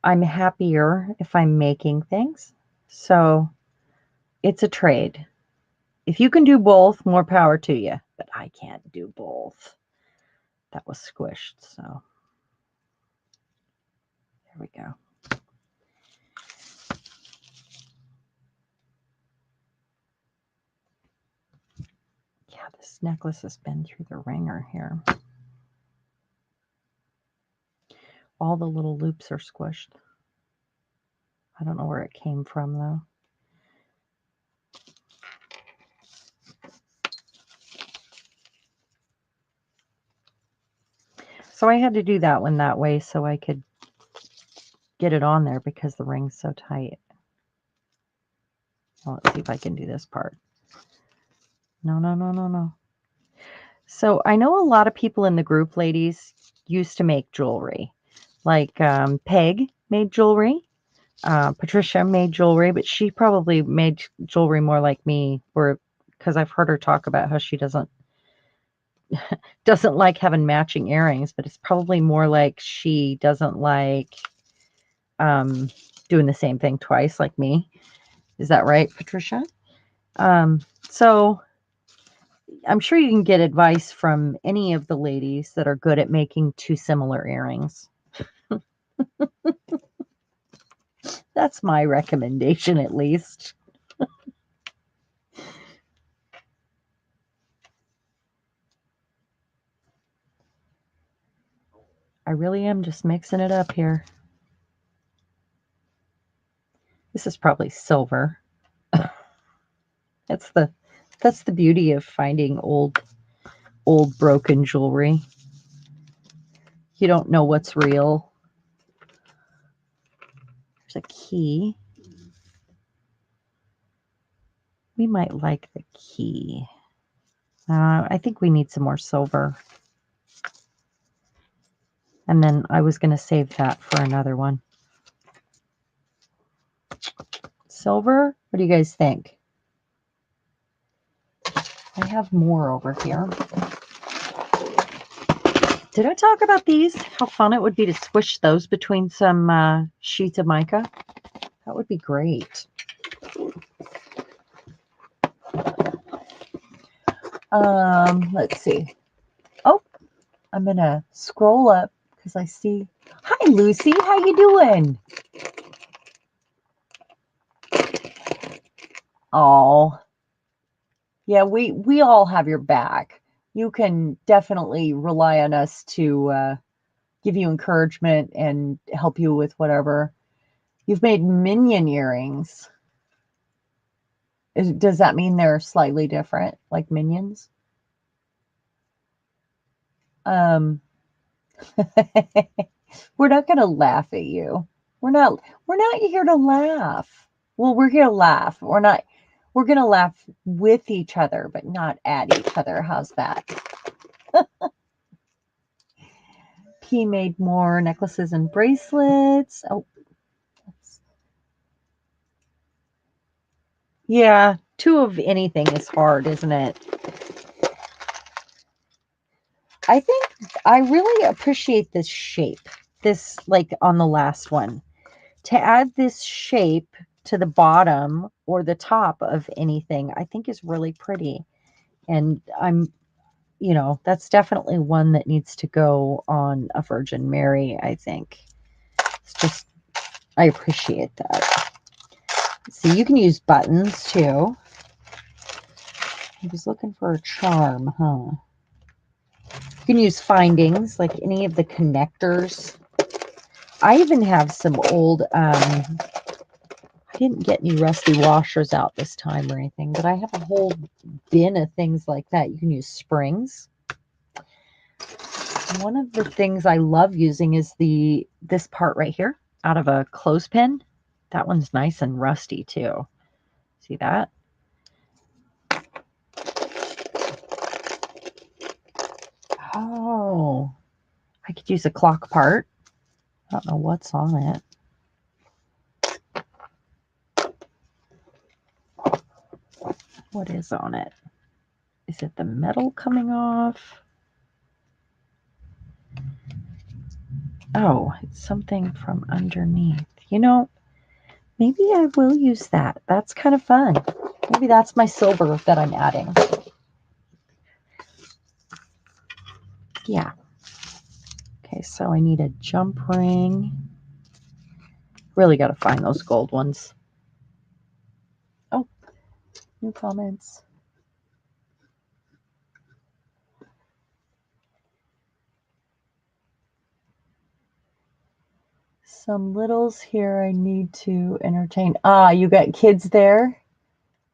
I'm happier if I'm making things. So it's a trade. If you can do both, more power to you. But I can't do both. That was squished. So there we go. Yeah, this necklace has been through the ringer here. All the little loops are squished. I don't know where it came from though. So I had to do that one that way so I could get it on there because the ring's so tight. Well, let's see if I can do this part. No. So I know a lot of people in the group, ladies, used to make jewelry. Like Peg made jewelry. Patricia made jewelry, but she probably made jewelry more like me, because I've heard her talk about how she doesn't like having matching earrings, but it's probably more like she doesn't like doing the same thing twice like me. Is that right, Patricia? So I'm sure you can get advice from any of the ladies that are good at making two similar earrings. That's my recommendation, at least. I really am just mixing it up here. This is probably silver. That's the beauty of finding old broken jewelry. You don't know what's real. There's a key. We might like the key. I think we need some more silver. And then I was going to save that for another one. Silver? What do you guys think? I have more over here. Did I talk about these? How fun it would be to squish those between some sheets of mica? That would be great. Let's see. Oh, I'm gonna scroll up because I see. Hi, Lucy. How you doing? Oh, yeah. We all have your back. You can definitely rely on us to give you encouragement and help you with whatever. You've made minion earrings. Does that mean they're slightly different, like minions? Um, we're not going to laugh at you. We're not here to laugh. Well, we're here to laugh. We're going to laugh with each other, but not at each other. How's that? P made more necklaces and bracelets. Oh, yeah. Two of anything is hard, isn't it? I think I really appreciate this shape. This, like on the last one. To add this shape to the bottom or the top of anything, I think is really pretty. And that's definitely one that needs to go on a Virgin Mary, I think. It's just, I appreciate that. See, you can use buttons too. I was looking for a charm, huh? You can use findings, like any of the connectors. I even have some old, I didn't get any rusty washers out this time or anything, but I have a whole bin of things like that. You can use springs. One of the things I love using is this part right here out of a clothespin. That one's nice and rusty too. See that? Oh, I could use a clock part. I don't know what's on it. What is on it? Is it the metal coming off? Oh, it's something from underneath. Maybe I will use that. That's kind of fun. Maybe that's my silver that I'm adding. Yeah. Okay, so I need a jump ring. Really got to find those gold ones. Oh, new comments. Some littles here I need to entertain. Ah, you got kids there?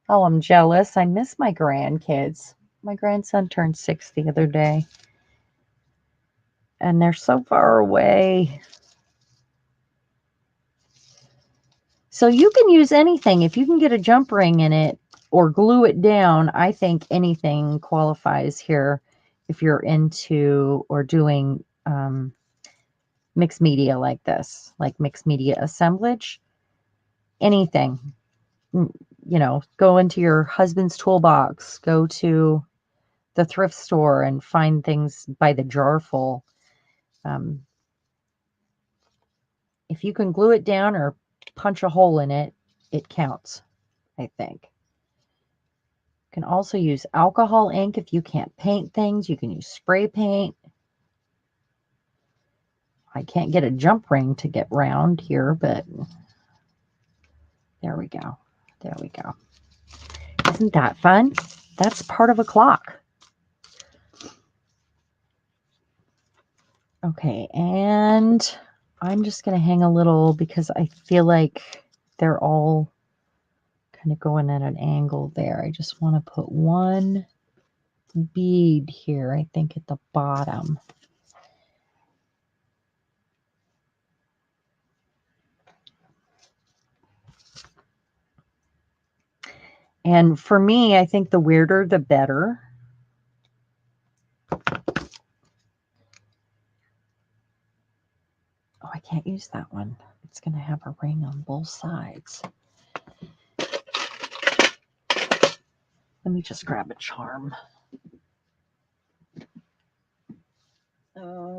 Oh, I'm jealous. I miss my grandkids. My grandson turned 6 the other day. And they're so far away. So you can use anything. If you can get a jump ring in it or glue it down, I think anything qualifies here if you're into or doing mixed media like this, like mixed media assemblage. Anything. Go into your husband's toolbox, go to the thrift store and find things by the jar full. If you can glue it down or punch a hole in it, it counts, I think. You can also use alcohol ink if you can't paint things. You can use spray paint. I can't get a jump ring to get round here, but there we go. There we go. Isn't that fun? That's part of a clock. Okay, and I'm just going to hang a little because I feel like they're all kind of going at an angle there. I just want to put one bead here, I think at the bottom. And for me, I think the weirder, the better. Oh, I can't use that one. It's going to have a ring on both sides. Let me just grab a charm.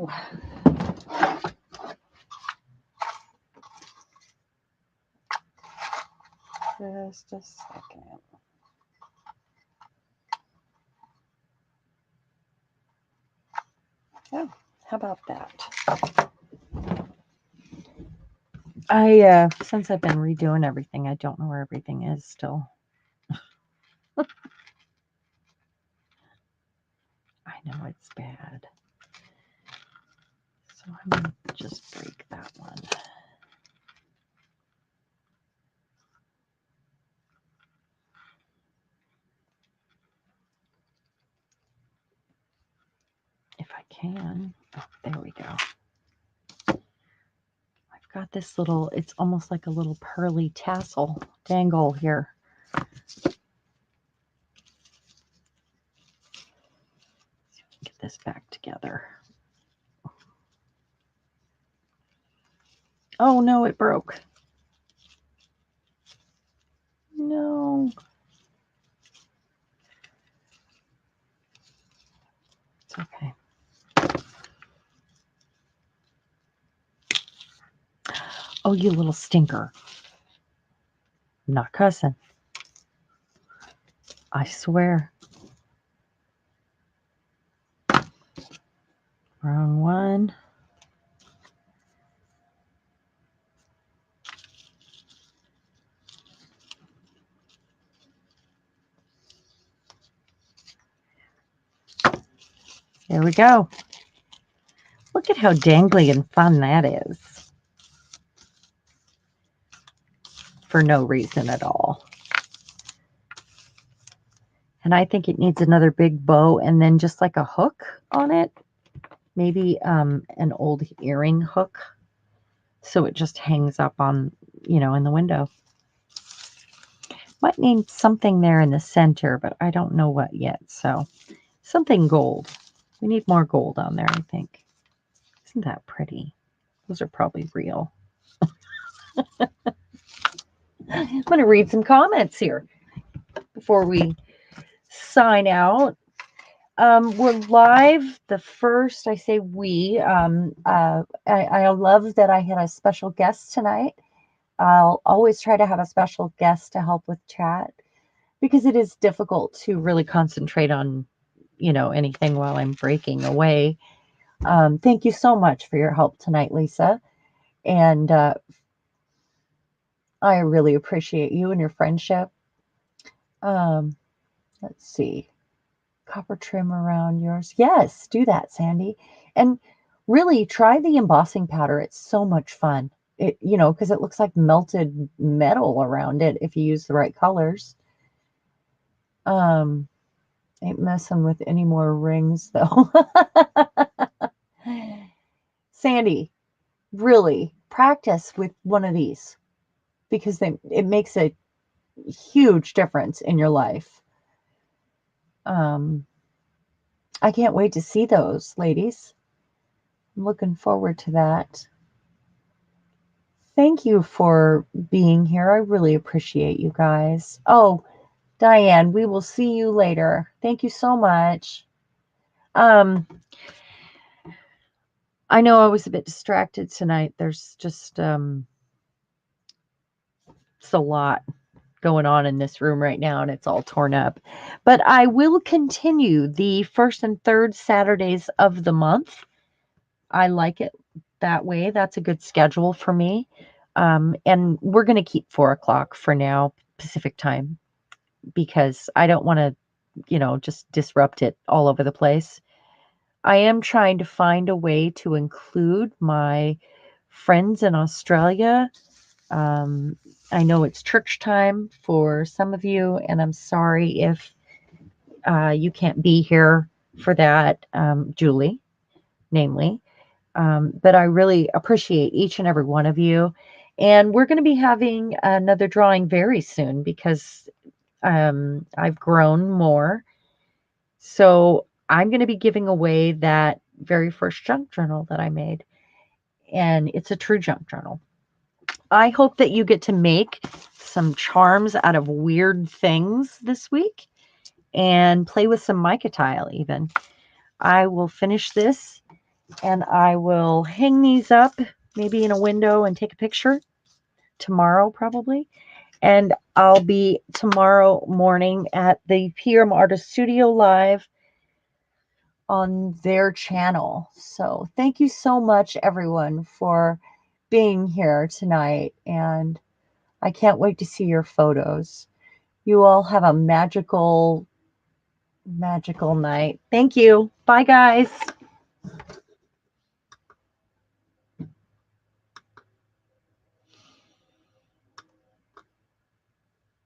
go. Just a second. Oh, how about that? Since I've been redoing everything, I don't know where everything is still. I know it's bad. So I'm going to just break that one. If I can. Oh, there we go. I've got this little, it's almost like a little pearly tassel dangle here. Get this back together. Oh no, it broke. No. It's okay. Oh, you little stinker. I'm not cussing. I swear. Wrong one. There we go. Look at how dangly and fun that is. For no reason at all. And I think it needs another big bow and then just like a hook on it. Maybe an old earring hook. So it just hangs up on, in the window. Might need something there in the center, but I don't know what yet. So something gold. We need more gold on there, I think. Isn't that pretty? Those are probably real. I'm going to read some comments here before we sign out. We're live the first, I say we. I love that I had a special guest tonight. I'll always try to have a special guest to help with chat because it is difficult to really concentrate on, anything while I'm breaking away. Thank you so much for your help tonight, Lisa. And I really appreciate you and your friendship. Let's see. Copper trim around yours. Yes, do that, Sandy. And really try the embossing powder. It's so much fun. Because it looks like melted metal around it if you use the right colors. Ain't messing with any more rings though. Sandy, really practice with one of these because it makes a huge difference in your life. I can't wait to see those, ladies. I'm looking forward to that. Thank you for being here. I really appreciate you guys. Oh, Diane, we will see you later. Thank you so much. I know I was a bit distracted tonight. There's just it's a lot going on in this room right now, and it's all torn up. But I will continue the first and third Saturdays of the month. I like it that way. That's a good schedule for me. And we're going to keep 4:00 for now, Pacific time, because I don't want to, just disrupt it all over the place. I am trying to find a way to include my friends in Australia. I know it's church time for some of you, and I'm sorry if you can't be here for that, Julie, namely. But I really appreciate each and every one of you. And we're going to be having another drawing very soon because I've grown more. So I'm going to be giving away that very first junk journal that I made. And it's a true junk journal. I hope that you get to make some charms out of weird things this week and play with some mica tile even. I will finish this And I will hang these up maybe in a window and take a picture tomorrow probably. And I'll be tomorrow morning at the PM Artist Studio Live on their channel. So thank you so much, everyone, for being here tonight. And I can't wait to see your photos. You all have a magical, magical night. Thank you. Bye, guys.